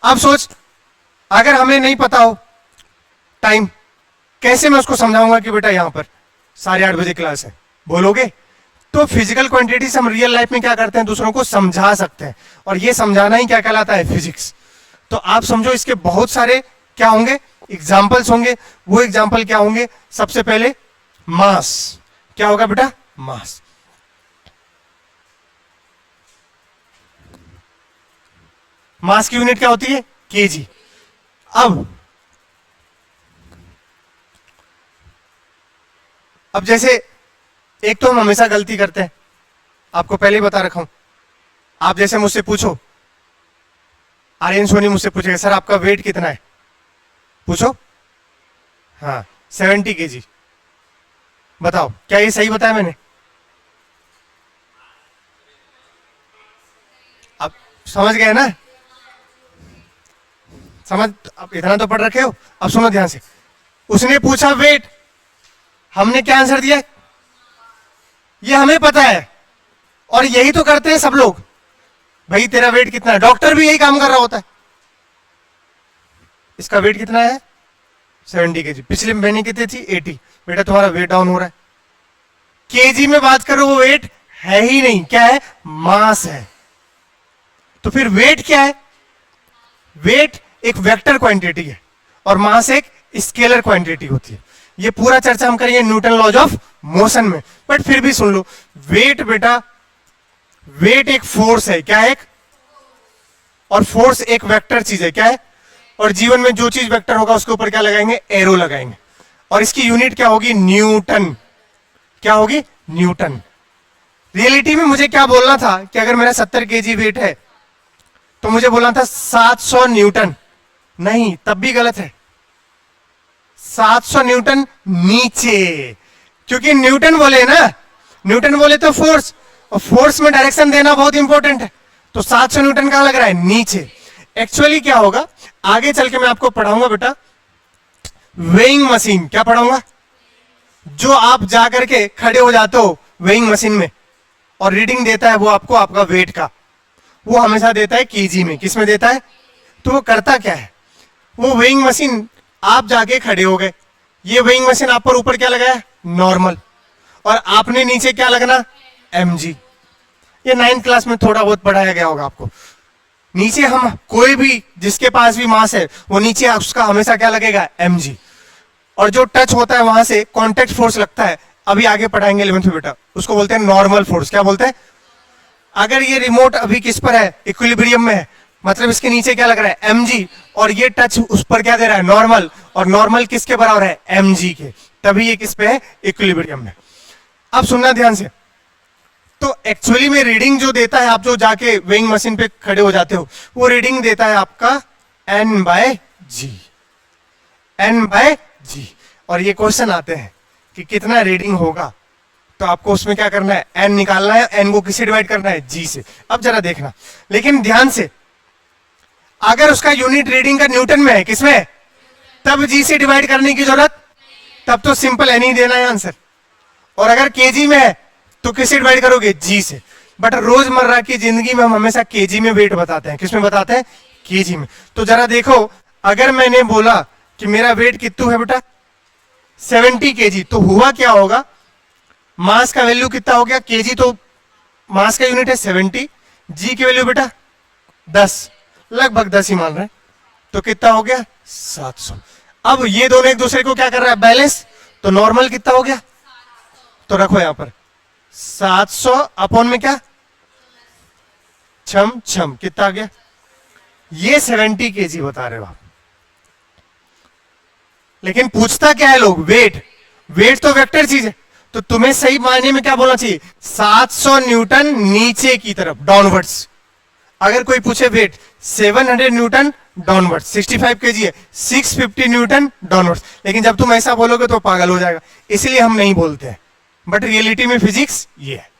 अब सोच, अगर हमें नहीं पता हो टाइम, कैसे मैं उसको समझाऊंगा कि बेटा यहां पर 8:30 बजे क्लास है, बोलोगे? तो फिजिकल क्वांटिटी से हम रियल लाइफ में क्या करते हैं? दूसरों को समझा सकते हैं, और ये समझाना ही क्या कहलाता है? फिजिक्स। तो आप समझो इसके बहुत सारे क्या होंगे? एग्जाम्पल्स होंगे। वो एग्जाम्पल क्या होंगे? सबसे पहले मास। क्या होगा बेटा? मास। मास की यूनिट क्या होती है? केजी। अब जैसे एक तो हम हमेशा गलती करते हैं, आपको पहले ही बता रखा हूं। आप जैसे मुझसे पूछो, आर्यन सोनी मुझसे पूछेगा सर आपका वेट कितना है, पूछो, हाँ 70 kg, बताओ क्या ये सही बताया मैंने? अब समझ गए ना? समझ, अब इतना तो पढ़ रखे हो। अब सुनो ध्यान से, उसने पूछा वेट, हमने क्या आंसर दिया? ये हमें पता है, और यही तो करते हैं सब लोग। भाई तेरा वेट कितना है? डॉक्टर भी यही काम कर रहा होता है। इसका वेट कितना है? 70 kg। पिछले महीने कितनी थी? 80। बेटा तुम्हारा वेट डाउन हो रहा है। केजी में बात करो, वो वेट है ही नहीं। क्या है? मास है। तो फिर वेट क्या है? वेट एक वेक्टर क्वांटिटी है, और मास एक स्केलर क्वांटिटी होती है। ये पूरा चर्चा हम करेंगे न्यूटन लॉज ऑफ मोशन में, बट फिर भी सुन लो, वेट बेटा, वेट एक फोर्स है। क्या है? और फोर्स एक वेक्टर चीज है। क्या है? और जीवन में जो चीज वेक्टर होगा उसके ऊपर क्या लगाएंगे, एरो लगाएंगे, और इसकी यूनिट क्या होगी, न्यूटन। क्या होगी, न्यूटन। रियलिटी में मुझे क्या बोलना था कि अगर मेरा 70 केजी वेट है तो मुझे बोलना था 700 न्यूटन, नहीं तब भी गलत है, 700 न्यूटन नीचे, क्योंकि न्यूटन बोले ना, न्यूटन बोले तो फोर्स, और फोर्स में डायरेक्शन देना बहुत इंपॉर्टेंट है, तो 700 न्यूटन कहां लग रहा है, नीचे। एक्चुअली क्या होगा, आगे चल के मैं आपको पढ़ाऊंगा बेटा, वेइंग मशीन। क्या पढ़ाऊंगा, जो आप जाकर के खड़े हो जाते हो वेइंग मशीन में और रीडिंग देता है वो आपको आपका वेट का, वो हमेशा देता है केजी में। किस में देता है, तो वो करता क्या है, वो वेइंग मशीन, आप जाके खड़े हो गए, ये वेइंग मशीन आप पर ऊपर क्या लगाया, नॉर्मल, और आपने नीचे क्या लगना, mg। ये 9th क्लास में थोड़ा बहुत पढ़ाया गया होगा आपको। नीचे हम कोई भी जिसके पास भी मास है वो नीचे उसका हमेशा क्या लगेगा, mg, और जो टच होता है वहां से कांटेक्ट फोर्स लगता है, अभी आगे पढ़ाएंगे 11th में बेटा, उसको बोलते हैं नॉर्मल फोर्स। क्या बोलते हैं, अगर ये रिमोट अभी किस पर है, इक्विलिब्रियम में है, मतलब इसके नीचे क्या लग रहा है, mg, और ये टच उस पर क्या दे रहा है, नॉर्मल, और नॉर्मल किसके बराबर है, mg के, तभी ये किस पे है, इक्विलिब्रियम में। अब सुनना ध्यान से, तो एक्चुअली में रीडिंग जो देता है, आप जो जाके वेइंग मशीन पे खड़े हो जाते हो, वो रीडिंग देता है आपका n/g, n/g। और ये क्वेश्चन आते हैं कि कितना रीडिंग होगा, तो आपको उसमें क्या करना है, n निकालना है, n को किससे डिवाइड करना है, g से। अब जरा देखना, लेकिन ध्यान से, अगर उसका यूनिट रीडिंग का न्यूटन में है, किसमें है, तब g से डिवाइड करने की जरूरत, तब तो सिंपल n ही देना है आंसर। और अगर केजी में है तो किससे डिवाइड करोगे, g से। बट रोजमर्रा की जिंदगी में हम हमेशा केजी में वेट बताते हैं, किसमें बताते हैं, केजी में। तो जरा देखो, अगर मैंने बोला कि मेरा वेट कितना है बेटा, 70 केजी, तो हुआ क्या होगा, मास का वैल्यू कितना हो गया, केजी तो मास का यूनिट है 70, जी की वैल्यू बेटा 10, लगभग 10 ही मान रहे हैं, तो कितना हो गया, 700। अब ये दोनों एक दूसरे को क्या कर रहा है, बैलेंस, तो नॉर्मल कितना हो गया, तो रखो यहां पर 700 अपॉन में क्या, छम छम, कितना आ गया, ये 70 केजी बता रहे हो आप। लेकिन पूछता क्या है लोग, वेट, वेट तो वेक्टर चीज है, तो तुम्हें सही मायने में क्या बोलना चाहिए, 700 न्यूटन नीचे की तरफ, डाउनवर्ड्स। अगर कोई पूछे वेट 700 न्यूटन डाउनवर्ड, 65 केजी है, 650 न्यूटन डाउनवर्ड, लेकिन जब तुम ऐसा बोलोगे तो पागल हो जाएगा, इसलिए हम नहीं बोलते हैं। बट रियलिटी में फिजिक्स ये है।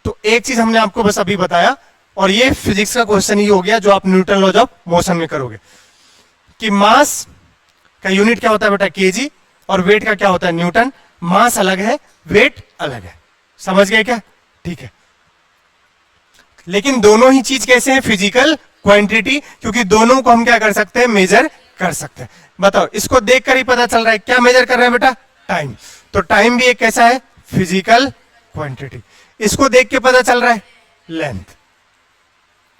तो एक चीज हमने आपको बस अभी बताया, और ये फिजिक्स का क्वेश्चन ही हो गया जो आप न्यूटन लॉज ऑफ मोशन में करोगे, कि मास का यूनिट क्या होता है बेटा, केजी, और वेट का क्या होता है, न्यूटन। मास अलग है, वेट अलग है, समझ गए क्या, ठीक है। लेकिन दोनों ही चीज कैसे हैं, फिजिकल क्वांटिटी, क्योंकि दोनों को हम क्या कर सकते हैं, मेजर कर सकते हैं। बताओ, इसको देखकर ही पता चल रहा है क्या मेजर कर रहे हैं बेटा, टाइम। तो टाइम भी एक कैसा है, फिजिकल क्वांटिटी। इसको देख के पता चल रहा है लेंथ,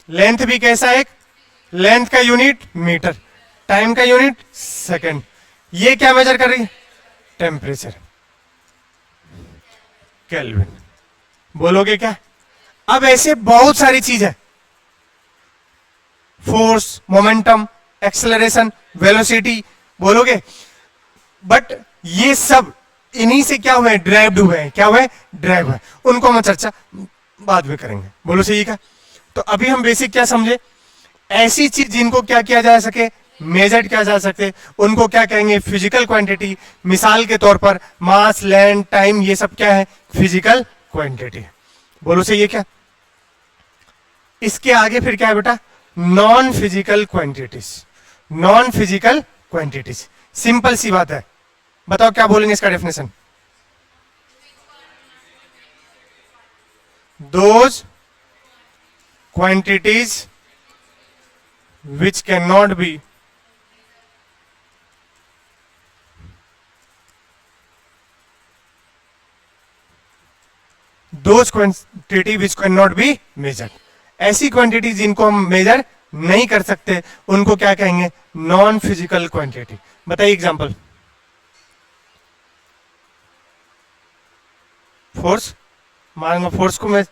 लेंथ भी कैसा है, लेंथ का यूनिट मीटर, टाइम का यूनिट सेकंड। ये क्या मेजर कर रही है, टेम्परेचर, केल्विन। बोलोगे क्या, अब ऐसे बहुत सारी चीज है, फोर्स, मोमेंटम, एक्सेलरेशन, वेलोसिटी, बोलोगे। बट ये सब इन्हीं से क्या हुए, ड्राइव्ड हुए हैं, क्या हुए, ड्राइव है। उनको हम चर्चा बाद में करेंगे, बोलो सही क्या। तो अभी हम बेसिक क्या समझे, ऐसी चीज जिनको क्या किया जा सके, मेजर्ड किया जा सके, उनको क्या कहेंगे, फिजिकल क्वांटिटी। मिसाल के तौर पर मास, लैंड, टाइम, ये सब क्या है, फिजिकल क्वांटिटी। बोलो सही है क्या। इसके आगे फिर क्या है बेटा, non physical quantities, non physical quantities. Simple सी बात है, बताओ क्या बोलेंगे इसका definition, those quantities which cannot be those quantity which cannot be measured। ऐसी क्वांटिटी जिनको हम मेजर नहीं कर सकते उनको क्या कहेंगे, नॉन फिजिकल क्वांटिटी। बताइए एग्जांपल, फोर्स, मान फोर्स को मैं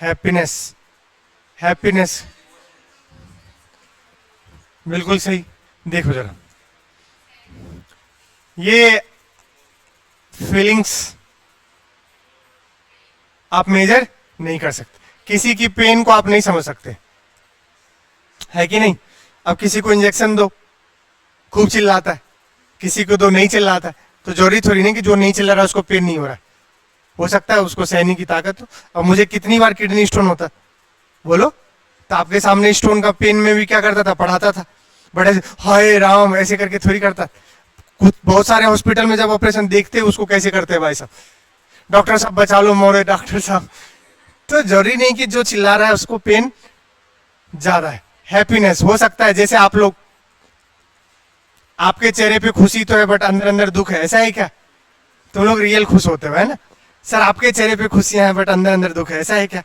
हैप्पीनेस, हैप्पीनेस, बिल्कुल सही। देखो जरा, ये फीलिंग्स आप मेजर नहीं कर सकते, किसी की पेन को आप नहीं समझ सकते, है कि नहीं। अब किसी को इंजेक्शन दो, खूब चिल्लाता है, किसी को दो नहीं चिल्लाता है, तो जरूरी थोड़ी नहीं कि जो नहीं चिल्ला रहा है उसको पेन नहीं हो रहा है, हो सकता है उसको सहने की ताकत हो। अब मुझे कितनी बार किडनी स्टोन होता, बोलो, तो आपके सामने स्टोन का पेन में भी क्या करता था, पढ़ाता था, बड़े हाय राम ऐसे करके थोड़ी करता। कुछ बहुत सारे हॉस्पिटल में जब ऑपरेशन देखते हैं उसको कैसे करते हैं भाई साहब, डॉक्टर साहब बचा लो मोरे डॉक्टर साहब। तो जरूरी नहीं कि जो चिल्ला रहा है उसको पेन ज्यादा है। हैप्पीनेस हो सकता है, जैसे आप लोग, आपके चेहरे पे खुशी तो है बट अंदर अंदर दुख है, ऐसा है क्या? तुम लोग रियल खुश होते हो, है ना सर? आपके चेहरे पे खुशियां हैं बट अंदर अंदर दुख है, ऐसा है क्या?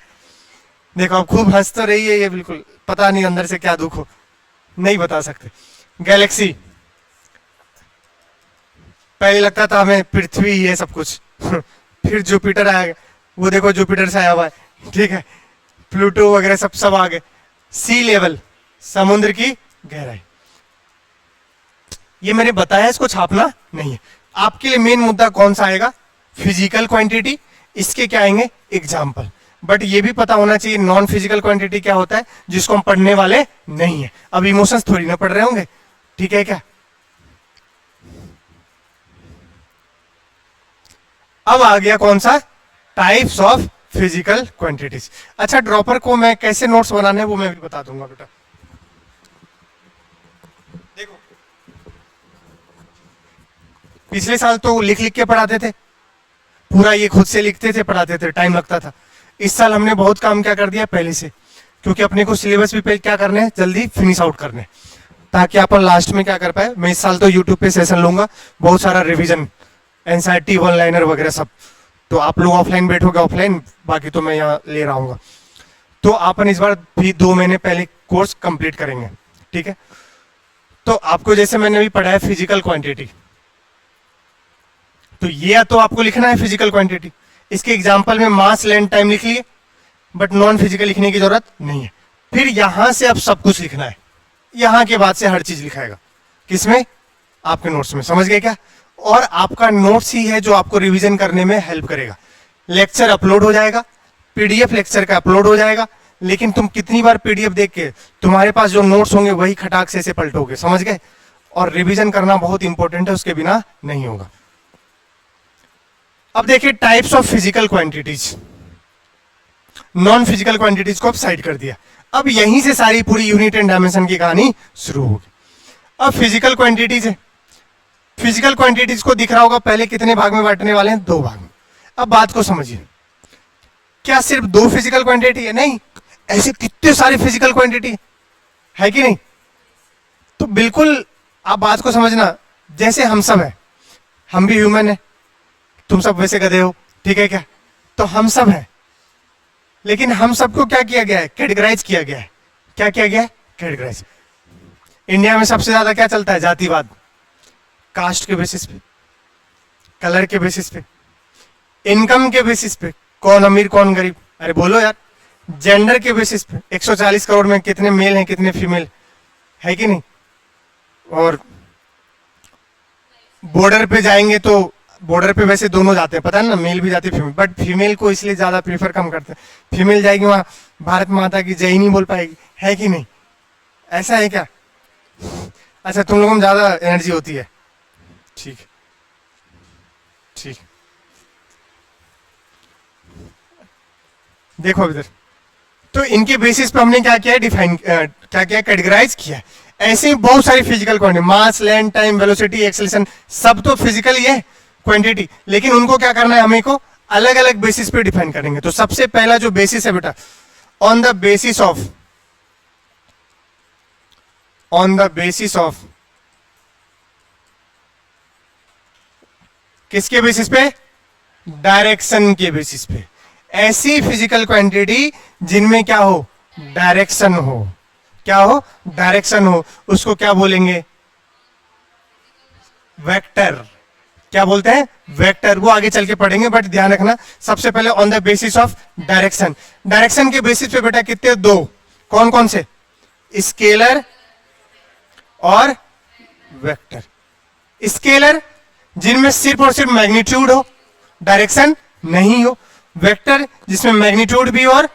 देखो आप खूब हंस तो रही है, ये बिल्कुल पता नहीं अंदर से क्या दुख हो, नहीं बता सकते। गैलेक्सी, पहले लगता था हमें पृथ्वी ही है सब कुछ फिर जुपिटर आया, वो देखो जुपिटर से आया हुआ है, ठीक है, प्लूटो वगैरह सब सब आ गए। सी लेवल, समुद्र की गहराई, ये मैंने बताया, इसको छापना नहीं है। आपके लिए मेन मुद्दा कौन सा आएगा? फिजिकल क्वांटिटी, इसके क्या आएंगे? एग्जाम्पल। बट ये भी पता होना चाहिए नॉन फिजिकल क्वांटिटी क्या होता है, जिसको हम पढ़ने वाले नहीं है। अब इमोशंस थोड़ी ना पढ़ रहे होंगे, ठीक है क्या? अब आ गया कौन सा? Types of physical quantities. अच्छा, ड्रॉपर को मैं कैसे नोट्स बनाने हैं वो मैं भी बता दूंगा बेटा। देखो, पिछले साल तो लिख लिख के पढ़ाते थे, पूरा ये खुद से लिखते थे, पढ़ाते थे, टाइम लगता था। इस साल हमने बहुत काम क्या कर दिया पहले से, क्योंकि अपने को सिलेबस भी क्या करने हैं, जल्दी फिनिश आउट करने, ताकि अपन लास्ट में क्या कर पाए। मैं इस साल तो यूट्यूब पे सेशन लूंगा, बहुत सारा रिवीजन, एनसीईआरटी वन लाइनर वगैरह सब। तो आप लोग ऑफलाइन बैठोगे ऑफलाइन, बाकी तो मैं यहाँ ले रहा हूँ। तो अपन इस बार भी 2 महीने पहले कोर्स कंप्लीट करेंगे, ठीक है। तो आपको जैसे मैंने अभी पढ़ा है फिजिकल क्वांटिटी, तो ये तो आपको लिखना है फिजिकल क्वांटिटी। इसके एग्जाम्पल में मास, लेंथ, टाइम लिख लिए, बट नॉन फिजिकल लिखने की जरूरत नहीं है। फिर यहां से अब सब कुछ लिखना है, यहां के बाद से हर चीज लिखाएगा। किसमें? आपके नोट्स में। समझ गए क्या? और आपका नोट्स ही है जो आपको रिवीजन करने में हेल्प करेगा। लेक्चर अपलोड हो जाएगा, पीडीएफ लेक्चर का अपलोड हो जाएगा, लेकिन तुम कितनी बार पीडीएफ देख के तुम्हारे पास जो नोट्स होंगे वही खटाक से पलटोगे। समझ गए? और रिवीजन करना बहुत इंपॉर्टेंट है, उसके बिना नहीं होगा। अब देखिए types of physical quantities. Non physical quantities को अब साइड कर दिया। अब यहीं से सारी पूरी यूनिट एंड डायमेंशन की कहानी शुरू होगी। अब फिजिकल क्वांटिटीज है, फिजिकल क्वांटिटीज को दिख रहा होगा पहले कितने भाग में बांटने वाले हैं? 2 भाग में। अब बात को समझिए, क्या सिर्फ 2 फिजिकल क्वांटिटी है? नहीं, ऐसे कितने सारे फिजिकल क्वांटिटी है कि नहीं? तो बिल्कुल आप बात को समझना, जैसे हम सब है, हम भी ह्यूमन है, तुम सब वैसे गधे हो, ठीक है क्या? तो हम सब हैं, लेकिन हम सबको क्या किया गया है? कैटेगराइज किया गया है। क्या किया गया है? कैटेगराइज। इंडिया में सबसे ज्यादा क्या चलता है? जातिवाद, कास्ट के बेसिस पे, कलर के बेसिस पे, इनकम के बेसिस पे, कौन अमीर कौन गरीब, अरे बोलो यार, जेंडर के बेसिस पे, 140 करोड़ में कितने मेल हैं कितने फीमेल है कि नहीं? और बॉर्डर पे जाएंगे तो बॉर्डर पे वैसे दोनों जाते हैं, पता है ना, मेल भी जाते हैं फीमेल, बट फीमेल को इसलिए ज्यादा प्रीफर कम करते हैं। फीमेल जाएगी वहां भारत माता की जय ही नहीं बोल पाएगी, है कि नहीं? ऐसा है क्या? अच्छा, तुम लोगों में ज्यादा एनर्जी होती है, ठीक है, ठीक। देखो इधर, तो इनके बेसिस पे हमने क्या किया है? डिफाइन क्या किया? कैटेगराइज किया है। ऐसे ही बहुत सारी फिजिकल क्वांटिटी, मास, लेंथ, टाइम, वेलोसिटी, एक्सेलरेशन, सब तो फिजिकल ही है क्वांटिटी, लेकिन उनको क्या करना है? हमें को अलग अलग बेसिस पे डिफाइन करेंगे। तो सबसे पहला जो बेसिस है बेटा, ऑन द बेसिस ऑफ किसके बेसिस पे? डायरेक्शन के बेसिस पे। ऐसी फिजिकल क्वांटिटी जिनमें क्या हो? डायरेक्शन हो। क्या हो? डायरेक्शन हो। उसको क्या बोलेंगे? वेक्टर। क्या बोलते हैं? वेक्टर। वो आगे चल के पढ़ेंगे, बट ध्यान रखना सबसे पहले on the basis of direction. Direction के बेसिस पे बेटा कितने? 2। कौन कौन से? स्केलर और वेक्टर। स्केलर जिनमें सिर्फ और सिर्फ मैग्नीट्यूड हो, डायरेक्शन नहीं हो। वेक्टर जिसमें मैग्नीट्यूड भी और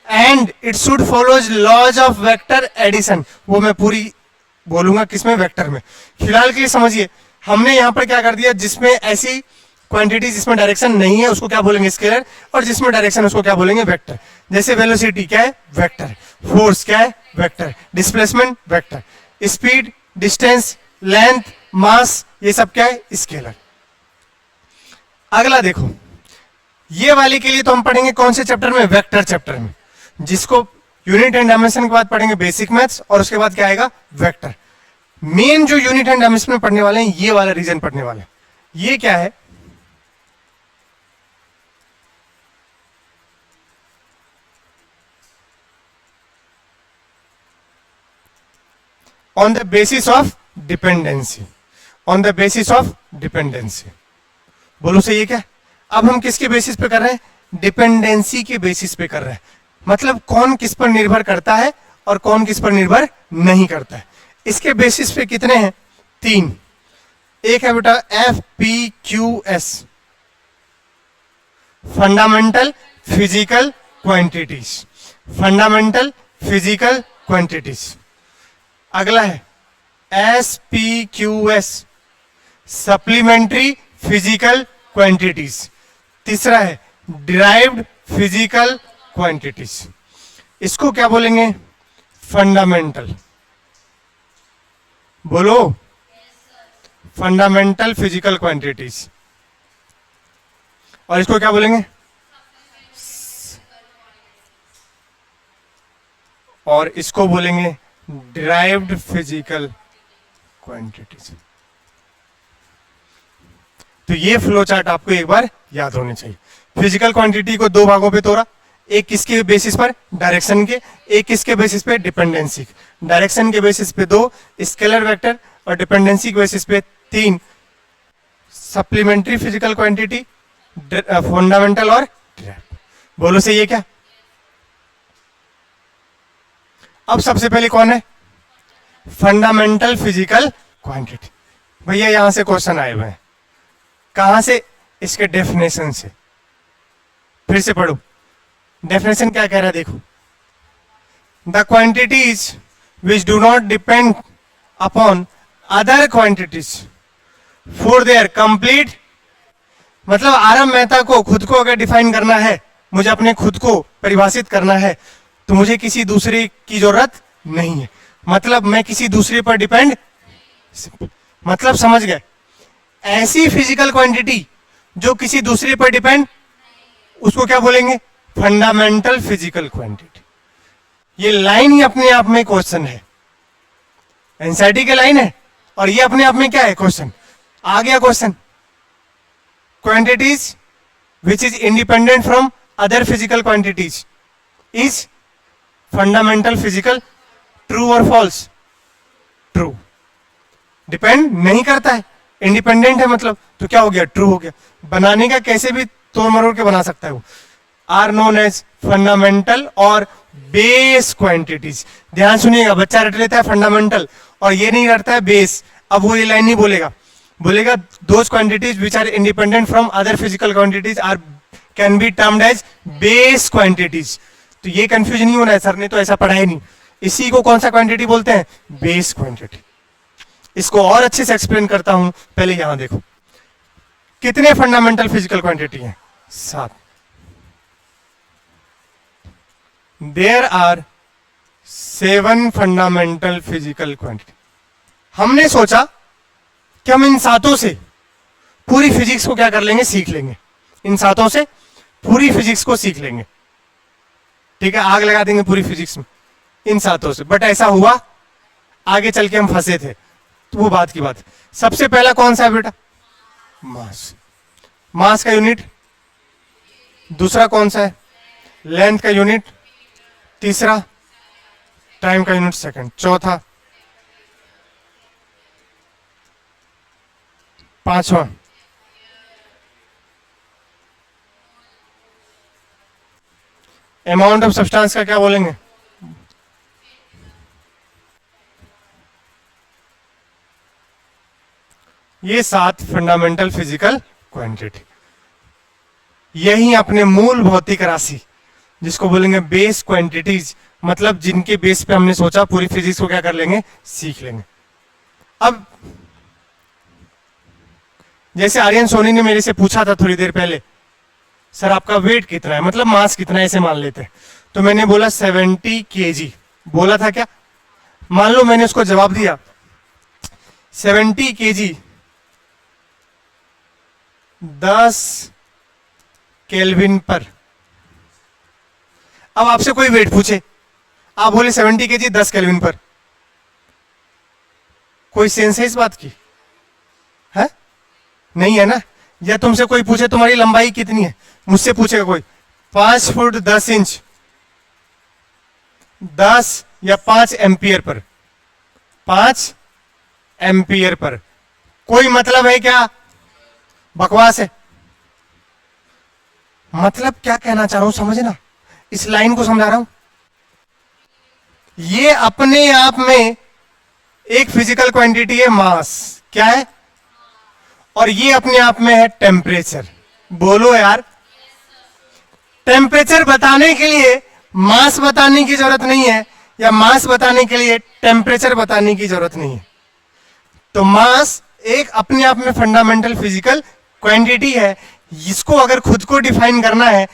and it should follows laws of vector addition. वो मैं पूरी बोलूंगा किसमें? वेक्टर में। फिलहाल के लिए समझिए, हमने यहां पर क्या कर दिया, जिसमें ऐसी क्वांटिटी जिसमें डायरेक्शन नहीं है उसको क्या बोलेंगे? स्केलर, और जिसमें डायरेक्शन उसको क्या बोलेंगे? वेक्टर। जैसे वेलोसिटी क्या है? वेक्टर। फोर्स क्या है? Vector. Displacement vector. Speed, distance, length, mass, ये सब क्या है? स्केलर। अगला देखो, ये वाली के लिए तो हम पढ़ेंगे कौन से चैप्टर में? वेक्टर चैप्टर में, जिसको यूनिट एंड डायमेंशन के बाद पढ़ेंगे बेसिक मैथ्स, और उसके बाद क्या आएगा? वेक्टर। मेन जो यूनिट एंड डायमेंशन में पढ़ने वाले हैं, ये वाला रीजन पढ़ने वाले हैं। ये क्या है? On the basis of dependency. On the basis of dependency. बोलो सही है क्या? अब हम किसके बेसिस पे कर रहे हैं? डिपेंडेंसी के बेसिस पे कर रहे हैं। मतलब कौन किस पर निर्भर करता है और कौन किस पर निर्भर नहीं करता है। इसके बेसिस पे कितने हैं? 3। एक है बेटा FPQS, fundamental physical quantities. Fundamental physical quantities. अगला है SPQS, सप्लीमेंट्री फिजिकल क्वांटिटीज। तीसरा है डिराइव्ड फिजिकल क्वांटिटीज। इसको क्या बोलेंगे? फंडामेंटल। बोलो, फंडामेंटल फिजिकल क्वांटिटीज। और इसको क्या बोलेंगे? और इसको बोलेंगे डिराइव्ड फिजिकल क्वांटिटीज। तो ये फ्लो चार्ट आपको एक बार याद होने चाहिए। फिजिकल क्वांटिटी को 2 भागों पे तोड़ा, एक किसके बेसिस पर? डायरेक्शन के। एक किसके बेसिस पे? डिपेंडेंसी। डायरेक्शन के बेसिस पे 2 स्केलर वेक्टर, और डिपेंडेंसी के बेसिस पे 3 सप्लीमेंट्री फिजिकल क्वांटिटी, फंडामेंटल और डिराइव्ड। बोलो सही है क्या? अब सबसे पहले कौन है? Fundamental physical quantity. भैया यहां से क्वेश्चन आए हुए हैं। कहां से? इसके डेफिनेशन से। फिर से पढ़ो, डेफिनेशन क्या कह रहा है देखो। The quantities which do not depend upon other quantities for their complete. मतलब आरएम मेहता को खुद को अगर डिफाइन करना है, मुझे अपने खुद को परिभाषित करना है, तो मुझे किसी दूसरे की जरूरत नहीं है। मतलब मैं किसी दूसरे पर डिपेंड, मतलब समझ गए? ऐसी फिजिकल क्वांटिटी जो किसी दूसरे पर डिपेंड, उसको क्या बोलेंगे? Fundamental physical quantity. ये लाइन ही अपने आप में क्वेश्चन है, एनसीईआरटी की लाइन है, और ये अपने आप में क्या है? क्वेश्चन। आ गया question. Quantities which is independent from other physical quantities is fundamental physical. True और फॉल्स? ट्रू। डिपेंड नहीं करता है, इंडिपेंडेंट है, मतलब तो क्या हो गया? ट्रू हो गया। बनाने का कैसे भी तोड़ मरोड़ के बना सकता है वो। आर नोन एज फंडामेंटल और बेस क्वांटिटीज। ध्यान सुनिएगा, बच्चा रट लेता है फंडामेंटल और ये नहीं रटता है बेस। अब वो ये लाइन नहीं बोलेगा, बोलेगा those quantities which are independent from other physical quantities are can be termed as base quantities. तो ये कंफ्यूजन नहीं होना है, सर ने तो ऐसा पढ़ा ही नहीं। इसी को कौन सा क्वांटिटी बोलते हैं? Base quantity. इसको और अच्छे से एक्सप्लेन करता हूं, पहले यहां देखो। कितने फंडामेंटल फिजिकल क्वांटिटी हैं? 7। There are 7 fundamental physical quantity. हमने सोचा कि हम इन 7 से पूरी फिजिक्स को क्या कर लेंगे? सीख लेंगे। इन 7 से पूरी फिजिक्स को सीख लेंगे, ठीक है? आग लगा देंगे पूरी फिजिक्स में इन 7 से। बट ऐसा हुआ, आगे चल के हम फंसे थे, तो वो बात की बात। सबसे पहला कौन सा है बेटा? मास। मास का यूनिट। दूसरा कौन सा है? लेंथ का यूनिट। तीसरा टाइम का यूनिट सेकंड। चौथा, पांचवा अमाउंट ऑफ सब्सटेंस का क्या बोलेंगे? ये 7 फंडामेंटल फिजिकल क्वांटिटी, यही अपने मूल भौतिक राशि जिसको बोलेंगे बेस क्वांटिटीज, मतलब जिनके बेस पे हमने सोचा पूरी फिजिक्स को क्या कर लेंगे, सीख लेंगे। अब जैसे आर्यन सोनी ने मेरे से पूछा था थोड़ी देर पहले, सर आपका वेट कितना है, मतलब मास कितना है, ऐसे मान लेते हैं। तो मैंने बोला 70 kg, बोला था क्या, मान लो मैंने उसको जवाब दिया 70 kg 10 केल्विन पर। अब आपसे कोई वेट पूछे, आप बोले 70 kg 10 केल्विन पर, कोई सेंस है इस बात की, है नहीं है ना। या तुमसे कोई पूछे तुम्हारी लंबाई कितनी है, मुझसे पूछेगा कोई 5 फुट 10 इंच 10 या 5 एम्पियर पर, 5 एम्पियर पर, कोई मतलब है क्या, बकवास है। मतलब क्या कहना चाह रहा हूं समझना, इस लाइन को समझा रहा हूं। ये अपने आप में एक फिजिकल क्वांटिटी है मास, क्या है, और ये अपने आप में है टेम्परेचर। बोलो यार, टेम्परेचर बताने के लिए मास बताने की जरूरत नहीं है, या मास बताने के लिए टेम्परेचर बताने की जरूरत नहीं है। तो मास एक अपने आप में फंडामेंटल फिजिकल क्वांटिटी है, इसको अगर खुद को डिफाइन करना है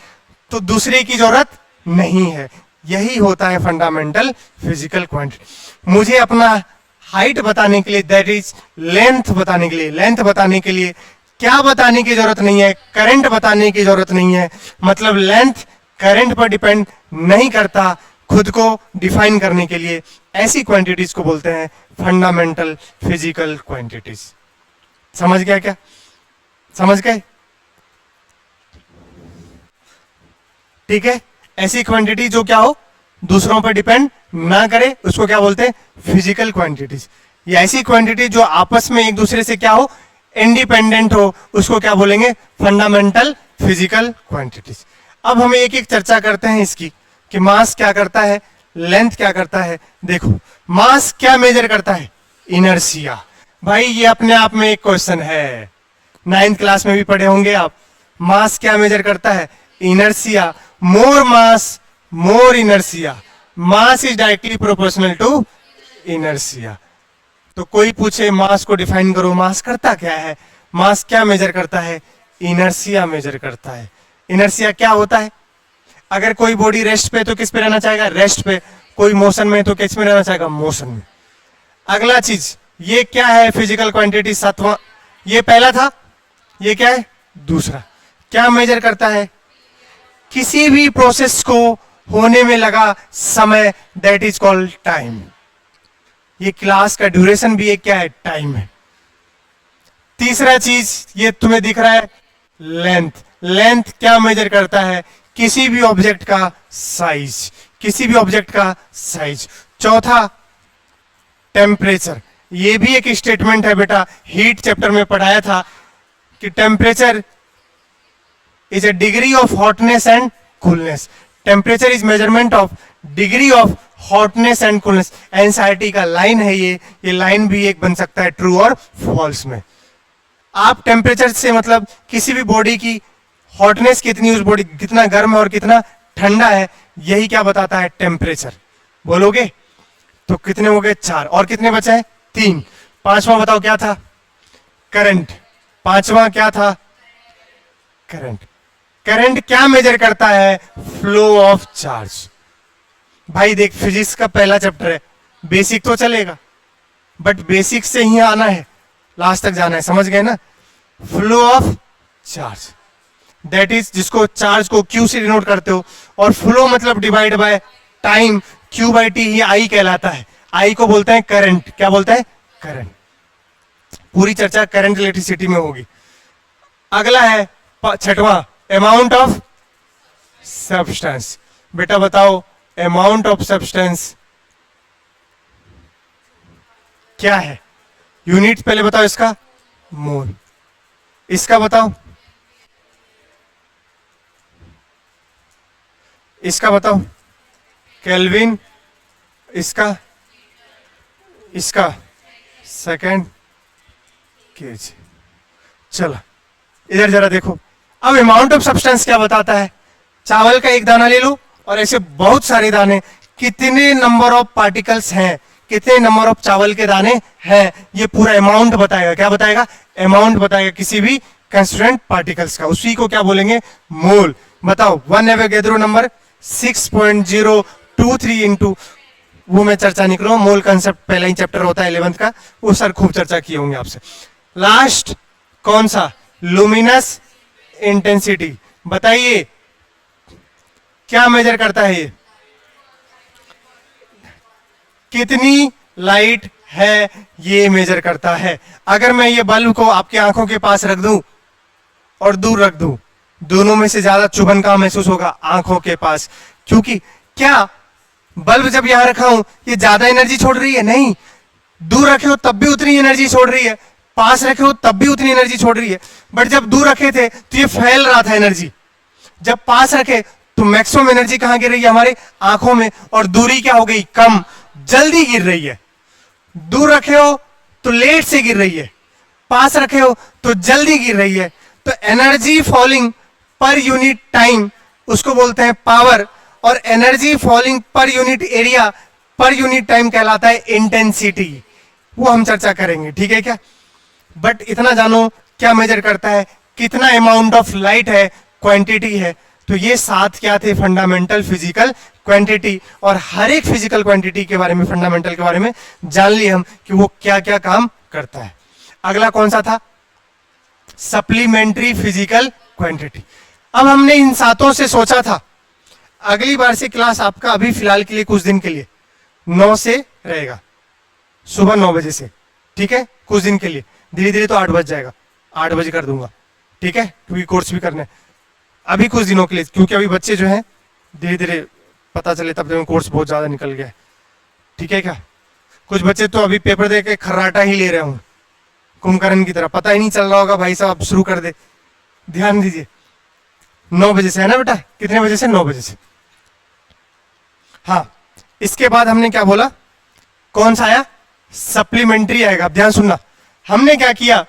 तो दूसरे की जरूरत नहीं है। यही होता है फंडामेंटल फिजिकल क्वांटिटी। मुझे अपना हाइट बताने के लिए, दैट इज लेंथ बताने के लिए, लेंथ बताने के लिए क्या बताने की जरूरत नहीं है, करंट बताने की जरूरत नहीं है। मतलब लेंथ करंट पर डिपेंड नहीं करता, खुद को डिफाइन करने के लिए ऐसी क्वांटिटीज को बोलते हैं फंडामेंटल फिजिकल क्वांटिटीज। समझ गया क्या, समझ गए, ठीक है। ऐसी क्वांटिटी जो क्या हो, दूसरों पर डिपेंड ना करे, उसको क्या बोलते हैं, फिजिकल क्वांटिटीज। या ऐसी क्वांटिटी जो आपस में एक दूसरे से क्या हो, इंडिपेंडेंट हो, उसको क्या बोलेंगे, फंडामेंटल फिजिकल क्वांटिटीज। अब हम एक एक चर्चा करते हैं इसकी, कि मास क्या करता है, लेंथ क्या करता है। देखो मास क्या मेजर करता है, इनर्शिया। भाई ये अपने आप में एक क्वेश्चन है, 9th क्लास में भी पढ़े होंगे आप। मास क्या मेजर करता है, inertia. More mass more inertia, mass is directly proportional to inertia. तो कोई पूछे मास को डिफाइन करो, मास करता क्या है, मास क्या मेजर करता है, इनर्शिया मेजर करता है। इनर्शिया क्या होता है, अगर कोई बॉडी रेस्ट पे तो किस पे रहना चाहेगा, रेस्ट पे। कोई मोशन में तो किस में रहना चाहेगा, मोशन में। अगला चीज, ये क्या है फिजिकल क्वांटिटी, 7वां, ये पहला था, ये क्या है, दूसरा। क्या मेजर करता है, किसी भी प्रोसेस को होने में लगा समय, दैट इज कॉल्ड टाइम। ये क्लास का ड्यूरेशन भी एक क्या है, टाइम है। तीसरा चीज ये तुम्हें दिख रहा है, लेंथ। लेंथ क्या मेजर करता है, किसी भी ऑब्जेक्ट का साइज, किसी भी ऑब्जेक्ट का साइज। चौथा टेम्परेचर, ये भी एक स्टेटमेंट है बेटा, हीट चैप्टर में पढ़ाया था कि temperature is a degree of hotness and coolness. Temperature is measurement of degree of hotness and coolness. NCERT का लाइन है ये लाइन भी एक बन सकता है ट्रू और फॉल्स में। आप टेम्परेचर से मतलब किसी भी बॉडी की हॉटनेस कितनी, उस बॉडी कितना गर्म है और कितना ठंडा है, यही क्या बताता है, टेम्परेचर। बोलोगे तो कितने हो गए, 4, और कितने बचे हैं, 3। पांचवा बताओ क्या था, करंट। पांचवा क्या था, करंट। करंट क्या मेजर करता है, फ्लो ऑफ चार्ज। भाई देख फिजिक्स का पहला चैप्टर है, बेसिक तो चलेगा बट बेसिक से ही आना है, लास्ट तक जाना है, समझ गए ना। Flow of charge that is, जिसको चार्ज को क्यू से डिनोट करते हो, और फ्लो मतलब divide by time, Q by T ही आई कहलाता है। आई को बोलते हैं करंट, क्या बोलते हैं, करंट। पूरी चर्चा करंट इलेक्ट्रिसिटी में होगी। अगला है 6वां, अमाउंट ऑफ सब्सटेंस। बेटा बताओ अमाउंट ऑफ सब्सटेंस क्या है, यूनिट पहले बताओ इसका, मोल। इसका बताओ, इसका बताओ, केल्विन। इसका, इसका सेकंड केजी। चलो इधर जरा देखो, अब अमाउंट ऑफ सब्सटेंस क्या बताता है। चावल का एक दाना ले लो और ऐसे बहुत सारे दाने, कितने नंबर ऑफ पार्टिकल्स हैं, कितने नंबर ऑफ चावल के दाने हैं, ये पूरा अमाउंट बताएगा। क्या बताएगा? अमाउंट बताएगा किसी भी कंस्टिट्यूएंट पार्टिकल्स का। उसी को क्या बोलेंगे? मोल। बताओ 1 एवोगैड्रो नंबर 6.023 इंटू, वो मैं चर्चा नहीं करूँ, मोल कंसेप्ट पहला ही चैप्टर होता है 11th का, वो सर खूब चर्चा किए होंगे आपसे। लास्ट कौन सा? Luminous intensity. बताइए क्या मेजर करता है ये? कितनी लाइट है ये मेजर करता है। अगर मैं ये बल्ब को आपकी आंखों के पास रख दूं और दूर रख दूं, दोनों में से ज्यादा चुभन का महसूस होगा आंखों के पास, क्योंकि क्या बल्ब जब यहां रखा हूं ये ज्यादा एनर्जी छोड़ रही है? नहीं। दूर रखे हो तब भी उतनी एनर्जी छोड़ रही है, पास रखे हो तब भी उतनी एनर्जी छोड़ रही है। बट जब दूर रखे थे तो ये फैल रहा था एनर्जी, जब पास रखे तो मैक्सिमम एनर्जी कहां गिर रही है? हमारे आंखों में। और दूरी क्या हो गई? कम, जल्दी गिर रही है। दूर रखे हो तो लेट से गिर रही है, पास रखे हो तो जल्दी गिर रही है। तो energy falling per unit time उसको बोलते हैं पावर, और energy falling per unit area per unit time कहलाता है इंटेंसिटी। वो हम चर्चा करेंगे, ठीक है क्या? बट इतना जानो क्या मेजर करता है? कितना अमाउंट ऑफ लाइट है, क्वांटिटी है। तो ये 7 क्या थे? Fundamental physical quantity. और हर एक फिजिकल क्वांटिटी के बारे में, फंडामेंटल के बारे में जान लिए हम कि वो क्या क्या काम करता है। अगला कौन सा था? Supplementary physical quantity. अब हमने इन 7 से सोचा था अगली बार से क्लास आपका अभी फिलहाल के लिए कुछ दिन के लिए 9 से रहेगा, सुबह 9 बजे से, ठीक है? कुछ दिन के लिए, धीरे धीरे तो 8 बज जाएगा, 8 बजे कर दूंगा, ठीक है? क्योंकि कोर्स भी करना है अभी कुछ दिनों के लिए, क्योंकि अभी बच्चे जो हैं धीरे धीरे पता चले तब तक कोर्स बहुत ज्यादा निकल गया है, ठीक है क्या? कुछ बच्चे तो अभी पेपर दे के खर्राटा ही ले रहे होंगे कुंभकर्ण की तरह, पता ही नहीं चल रहा होगा भाई साहब अब शुरू कर दे। ध्यान दीजिए 9 बजे से है ना बेटा? कितने बजे से? 9 बजे से। हाँ, इसके बाद हमने क्या बोला? कौन सा आया? सप्लीमेंट्री आएगा। अब ध्यान सुनना, हमने क्या किया,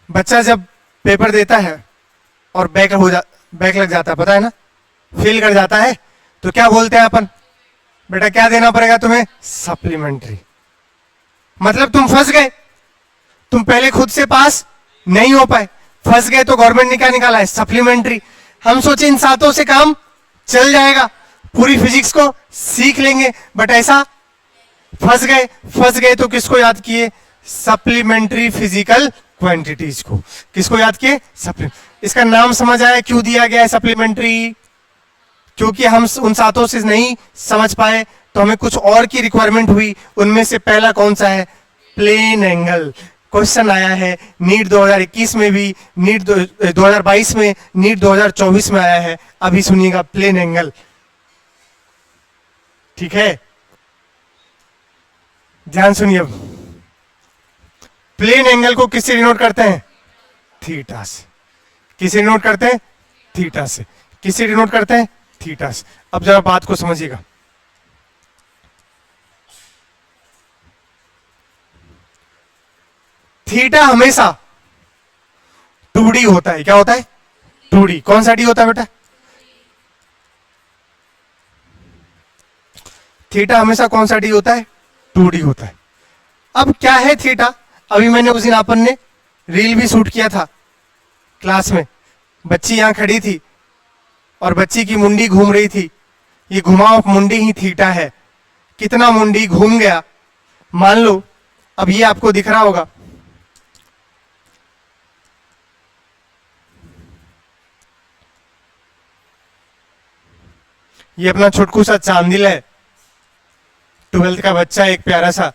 बच्चा जब पेपर देता है और बैक लग जाता है, पता है ना, फेल कर जाता है, तो क्या बोलते हैं अपन? बेटा क्या देना पड़ेगा तुम्हें? सप्लीमेंट्री। मतलब तुम फंस गए, तुम पहले खुद से पास नहीं हो पाए, फंस गए, तो गवर्नमेंट ने क्या निकाला है? सप्लीमेंट्री। हम सोचे इन 7 से काम चल जाएगा, पूरी फिजिक्स को सीख लेंगे, बट ऐसा फंस गए तो किसको याद किए? सप्लीमेंट्री फिजिकल क्वांटिटीज को। किसको याद किए? इसका नाम समझ आया क्यों दिया गया है सप्लीमेंट्री? क्योंकि हम उन 7 से नहीं समझ पाए तो हमें कुछ और की रिक्वायरमेंट हुई। उनमें से पहला कौन सा है? Plane angle. क्वेश्चन आया है नीट 2021 में भी, नीट 2022 में, नीट 2024 में आया है। अभी सुनिएगा, प्लेन एंगल, ठीक है? ध्यान सुनिए, प्लेन एंगल को किससे डिनोट करते हैं? थीटा से। किसे डिनोट करते हैं? थीटा से। किसे डिनोट करते हैं? थीटा से। अब जरा बात को समझिएगा, थीटा हमेशा 2D होता है। क्या होता है? 2D। कौन सा डी होता है बेटा? थीटा हमेशा कौन सा डी होता है? 2D होता है। अब क्या है थीटा? अभी मैंने उस दिन अपन ने रील भी शूट किया था क्लास में, बच्ची यहां खड़ी थी और बच्ची की मुंडी घूम रही थी। ये घुमाव मुंडी ही थीटा है। कितना मुंडी घूम गया, मान लो अब ये आपको दिख रहा होगा, ये अपना छोटकू सा चांदिल है, 12th का बच्चा, एक प्यारा सा।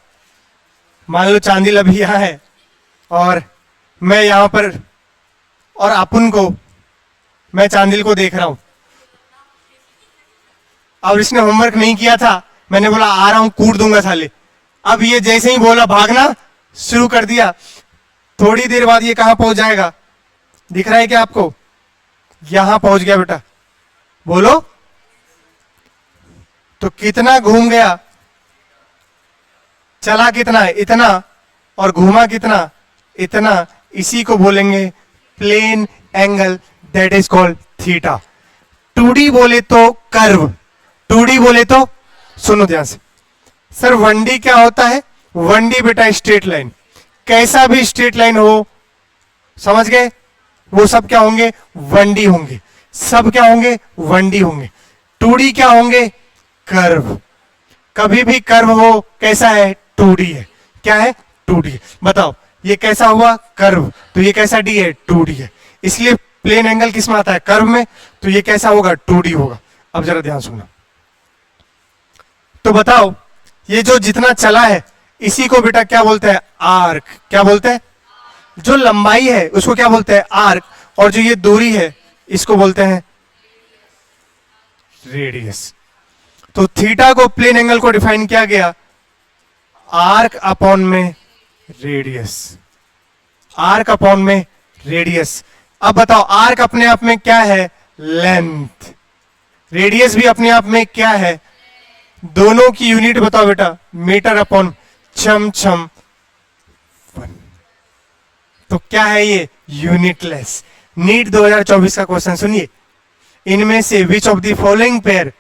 मान लो चांदिल अभी यहां है और मैं यहां पर, और अपन को, मैं चांदिल को देख रहा हूं। अब इसने होमवर्क नहीं किया था, मैंने बोला आ रहा हूं, कूट दूंगा साले। अब ये जैसे ही बोला भागना शुरू कर दिया। थोड़ी देर बाद ये कहां पहुंच जाएगा? दिख रहा है क्या आपको? यहां पहुंच गया बेटा। बोलो तो कितना घूम गया? चला कितना है, इतना, और घूमा कितना, इतना, इसी को बोलेंगे plane angle, that is called theta. 2D बोले तो कर्व, 2D बोले तो, सुनो ध्यान से सर, 1D क्या होता है? 1D बेटा स्ट्रेट लाइन, कैसा भी स्ट्रेट लाइन हो, समझ गए, वो सब क्या होंगे? 1D होंगे, सब क्या होंगे? 1D होंगे। 2D क्या होंगे? कर्व, कभी भी कर्व हो कैसा है? 2D है। क्या है? 2D। बताओ ये कैसा हुआ? कर्व, तो ये कैसा D है? 2D है। इसलिए प्लेन एंगल किस में आता है? कर्व में, तो ये कैसा होगा? 2D होगा। अब जरा ध्यान सुनना, तो बताओ ये जो जितना चला है इसी को बेटा क्या बोलते हैं? आर्क। क्या बोलते हैं? जो लंबाई है उसको क्या बोलते हैं? आर्क। और जो ये दूरी है इसको बोलते हैं रेडियस। तो थीटा को, प्लेन एंगल को डिफाइन किया गया आर्क अपॉन में रेडियस, आर्क अपॉन में रेडियस। अब बताओ आर्क अपने आप में क्या है? लेंथ। रेडियस भी अपने आप में क्या है? दोनों की यूनिट बताओ बेटा, मीटर अपॉन छम छम 1। तो क्या है ये? यूनिटलेस। नीट 2024 का क्वेश्चन सुनिए, इनमें से which of the following pair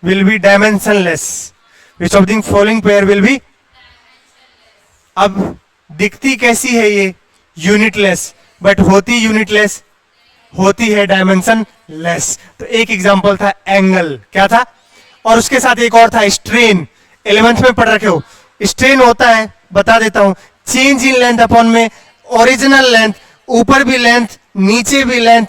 will be dimensionless? Which of the following pair will be, अब दिखती कैसी है ये? यूनिटलेस, बट होती यूनिटलेस, होती है डायमेंशन लेस। तो एक एग्जांपल था एंगल, क्या था? और उसके साथ एक और था स्ट्रेन, 11th में पढ़ रखे हो। स्ट्रेन होता है, बता देता हूं, चेंज इन लेंथ अपॉन में ओरिजिनल लेंथ, ऊपर भी लेंथ नीचे भी लेंथ,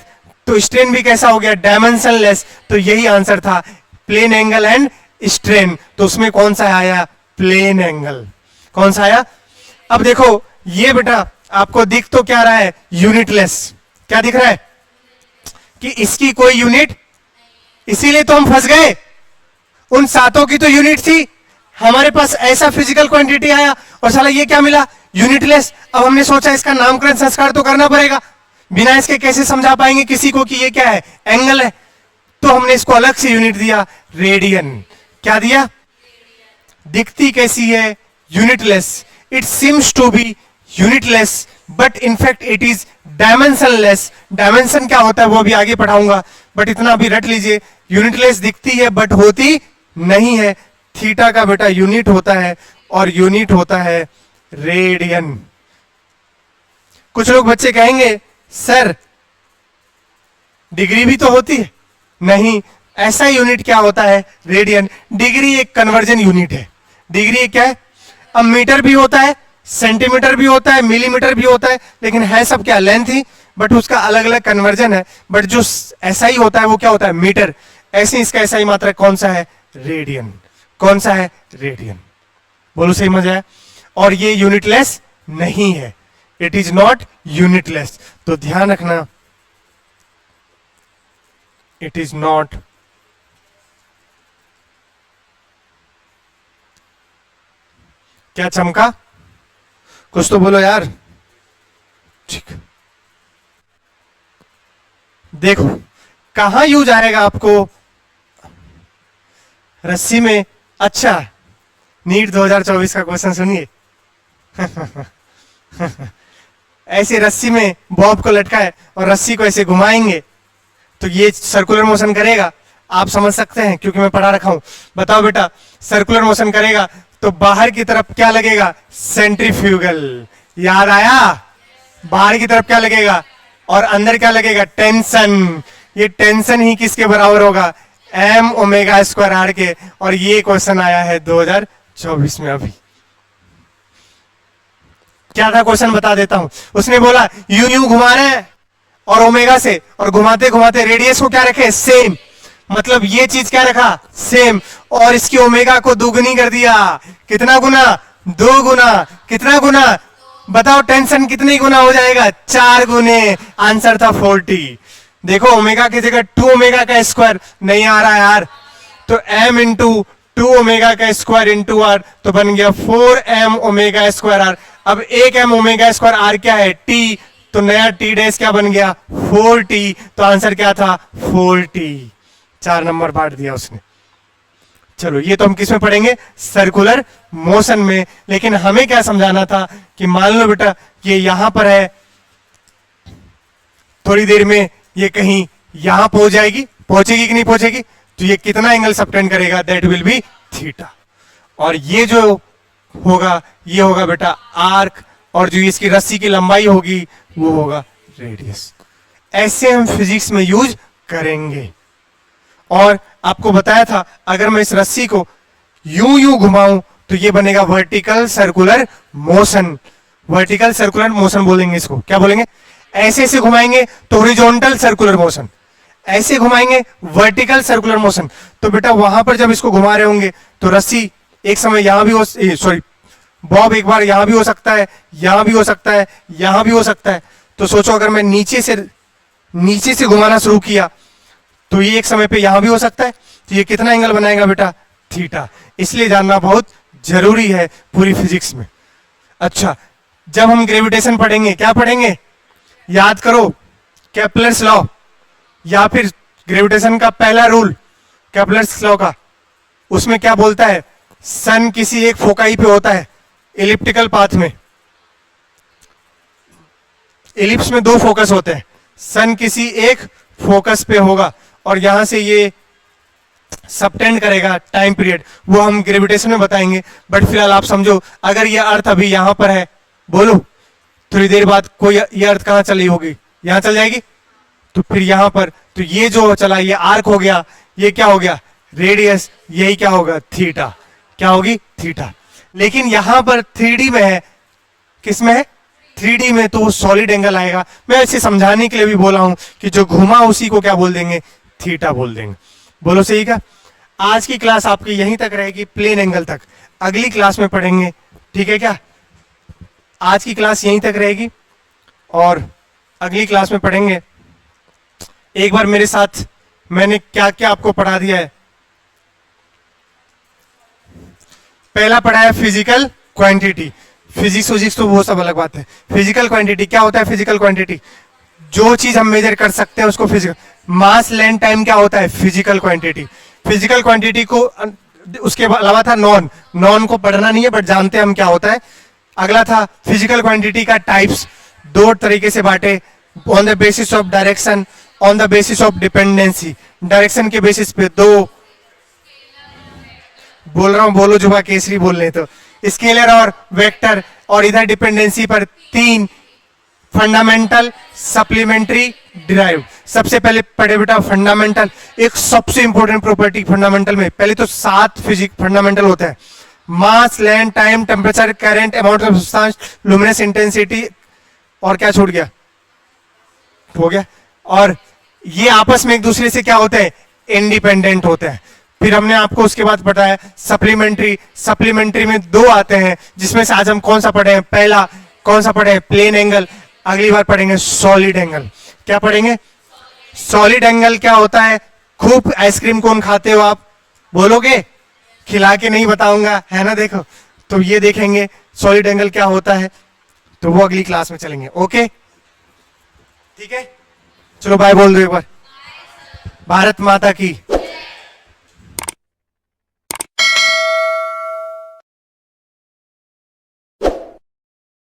तो स्ट्रेन भी कैसा हो गया? Dimension less. तो यही आंसर था, प्लेन एंगल एंड स्ट्रेन। तो उसमें कौन सा आया? Plane angle. कौन सा आया? अब देखो ये बेटा आपको दिख तो क्या रहा है? यूनिटलेस। क्या दिख रहा है? कि इसकी कोई यूनिट, इसीलिए तो हम फंस गए। उन सातों की तो यूनिट थी, हमारे पास ऐसा फिजिकल क्वांटिटी आया और साला ये क्या मिला? यूनिटलेस। अब हमने सोचा इसका नामकरण संस्कार तो करना पड़ेगा, बिना इसके कैसे समझा पाएंगे किसी को कि ये क्या है? एंगल है। तो हमने इसको अलग से यूनिट दिया, रेडियन। क्या दिया? दिखती कैसी है? Unitless. It seems to be unitless but in fact it is dimensionless. Dimension क्या होता है वो भी आगे पढ़ाऊंगा, बट इतना अभी रट लीजिए, यूनिटलेस दिखती है बट होती नहीं है। थीटा का बेटा यूनिट होता है और यूनिट होता है रेडियन। कुछ लोग बच्चे कहेंगे सर डिग्री भी तो होती है। नहीं, ऐसा यूनिट क्या होता है? रेडियन। डिग्री एक कन्वर्जन यूनिट है। डिग्री एक क्या है? अब मीटर भी होता है, सेंटीमीटर भी होता है, मिलीमीटर भी होता है, लेकिन है सब क्या? लेंथ ही, बट उसका अलग अलग कन्वर्जन है। बट जो ऐसा ही होता है वो क्या होता है? मीटर। ऐसे इसका ऐसा ही मात्रा कौन सा है? रेडियन। कौन सा है? रेडियन। बोलो सही मजा है। और ये यूनिटलेस नहीं है, इट इज नॉट यूनिटलेस। तो ध्यान रखना, इट इज नॉट क्या चमका? कुछ तो बोलो यार। ठीक, देखो कहां यूज आएगा आपको? रस्सी में। अच्छा, नीट 2024 का क्वेश्चन सुनिए। ऐसे रस्सी में बॉब को लटकाए और रस्सी को ऐसे घुमाएंगे तो ये सर्कुलर मोशन करेगा। आप समझ सकते हैं क्योंकि मैं पढ़ा रखा हूं। बताओ बेटा, सर्कुलर मोशन करेगा तो बाहर की तरफ क्या लगेगा? सेंट्रीफ्यूगल। याद आया? बाहर की तरफ क्या लगेगा और अंदर क्या लगेगा? टेंशन। ये टेंशन ही किसके बराबर होगा? एम ओमेगा स्क्वायर आर के। और ये क्वेश्चन आया है 2024 में। अभी क्या था क्वेश्चन बता देता हूं। उसने बोला यूं यूं घुमा रहे हैं और ओमेगा से, और घुमाते घुमाते रेडियस को क्या रखे? सेम। मतलब ये चीज क्या रखा? सेम। और इसकी ओमेगा को दुगनी कर दिया। कितना गुना? 2 गुना। कितना गुना? बताओ टेंशन कितनी गुना हो जाएगा? 4 गुने। आंसर था 40। देखो ओमेगा की जगह 2 ओमेगा का स्क्वायर नहीं आ रहा है यार, तो m इंटू 2 ओमेगा का स्क्वायर इंटू आर, तो बन गया 4m ओमेगा स्क्वायर आर। अब 1m ओमेगा स्क्वायर आर क्या है? t। तो नया t डैश क्या बन गया? 4t। तो आंसर क्या था? 40। 4 नंबर बांट दिया उसने। चलो ये तो हम किस में पढ़ेंगे, सर्कुलर मोशन में। लेकिन हमें क्या समझाना था कि मान लो बेटा ये यहां पर है, थोड़ी देर में ये कहीं यहां पहुंच जाएगी, पहुंचेगी कि नहीं पहुंचेगी, तो ये कितना एंगल सबटेंड करेगा, दैट विल बी थीटा। और ये जो होगा ये होगा बेटा आर्क, और जो इसकी रस्सी की लंबाई होगी वो होगा रेडियस। ऐसे हम फिजिक्स में यूज करेंगे। और आपको बताया था अगर मैं इस रस्सी को यूं यूं घुमाऊं तो ये बनेगा vertical circular motion. Vertical circular motion बोलेंगे इसको, क्या बोलेंगे, ऐसे ऐसे घुमाएंगे तो हॉरिजॉन्टल सर्कुलर मोशन, ऐसे घुमाएंगे वर्टिकल सर्कुलर मोशन। तो बेटा वहां पर जब इसको घुमा रहे होंगे तो रस्सी एक समय यहां भी हो, सॉरी बॉब एक बार यहां भी हो सकता है, यहां भी हो सकता है, यहां भी हो सकता है। तो सोचो अगर मैं नीचे से घुमाना शुरू किया तो ये एक समय पे यहां भी हो सकता है, तो ये कितना एंगल बनाएगा बेटा, थीटा। इसलिए जानना बहुत जरूरी है पूरी फिजिक्स में। अच्छा, जब हम ग्रेविटेशन पढ़ेंगे क्या पढ़ेंगे, याद करो केपलर्स लॉ, या फिर ग्रेविटेशन का पहला रूल केपलर्स लॉ का। उसमें क्या बोलता है, सन किसी एक फोकाई पे होता है एलिप्टिकल पाथ में। एलिप्स में दो फोकस होते हैं, सन किसी एक फोकस पे होगा और यहां से ये सबटेंड करेगा टाइम पीरियड, वो हम ग्रेविटेशन में बताएंगे। बट फिलहाल आप समझो अगर ये अर्थ अभी यहां पर है, बोलो थोड़ी देर बाद कोई ये अर्थ कहां चली होगी, यहां चल जाएगी, तो फिर यहां पर तो ये जो चला ये आर्क हो गया, ये क्या हो गया रेडियस, यही क्या होगा थीटा, क्या होगी थीटा। लेकिन यहां पर 3D में है, किस में है 3D में, तो वो सॉलिड एंगल आएगा। मैं इसे समझाने के लिए भी बोला हूं कि जो घुमा उसी को क्या बोल देंगे, थीटा बोल देंगे। बोलो सही क्या। आज की क्लास आपकी यहीं तक रहेगी, प्लेन एंगल तक, अगली क्लास में पढ़ेंगे, ठीक है क्या। आज की क्लास यहीं तक रहेगी और अगली क्लास में पढ़ेंगे। एक बार मेरे साथ मैंने क्या क्या आपको पढ़ा दिया है। पहला पढ़ा है फिजिकल क्वांटिटी, फिजिक्स तो वो सब अलग बात है। फिजिकल क्वांटिटी क्या होता है, फिजिकल क्वांटिटी जो चीज हम मेजर कर सकते हैं उसको फिजिकल। मास लेंथ टाइम क्या होता है, फिजिकल क्वांटिटी। फिजिकल क्वांटिटी को उसके अलावा था नॉन को पढ़ना नहीं है बट जानते हैं हम क्या होता है। अगला था फिजिकल क्वांटिटी का टाइप्स, दो तरीके से बांटे, on the basis of direction, on the basis of dependency. Direction के बेसिस पे दो, बोल रहा हूं बोलो जुबा केसरी बोल रहे तो, स्केलर और वेक्टर, और इधर डिपेंडेंसी पर 3 फंडामेंटल, सप्लीमेंट्री, डिराइव। सबसे पहले पढ़े बेटा फंडामेंटल। एक सबसे इंपॉर्टेंट प्रॉपर्टी फंडामेंटल में, पहले तो 7 फिजिक्स फंडामेंटल होता है, मास length time temperature current amount of substance luminous intensity, और क्या छूट गया, हो गया। और ये आपस में एक दूसरे से क्या होते हैं, इंडिपेंडेंट होते हैं। फिर हमने आपको उसके बाद बताया सप्लीमेंट्री। सप्लीमेंट्री में 2 आते हैं जिसमें से आज हम कौन सा पढ़े हैं, पहला कौन सा पढ़े हैं, प्लेन एंगल। अगली बार पढ़ेंगे सॉलिड एंगल। क्या पढ़ेंगे, सॉलिड एंगल क्या होता है। खूब आइसक्रीम कौन खाते हो आप, बोलोगे, खिला के नहीं बताऊंगा, है ना। देखो तो ये देखेंगे सॉलिड एंगल क्या होता है, तो वो अगली क्लास में चलेंगे। ओके ठीक है, चलो बाय बोल दो एक बार। भारत माता की।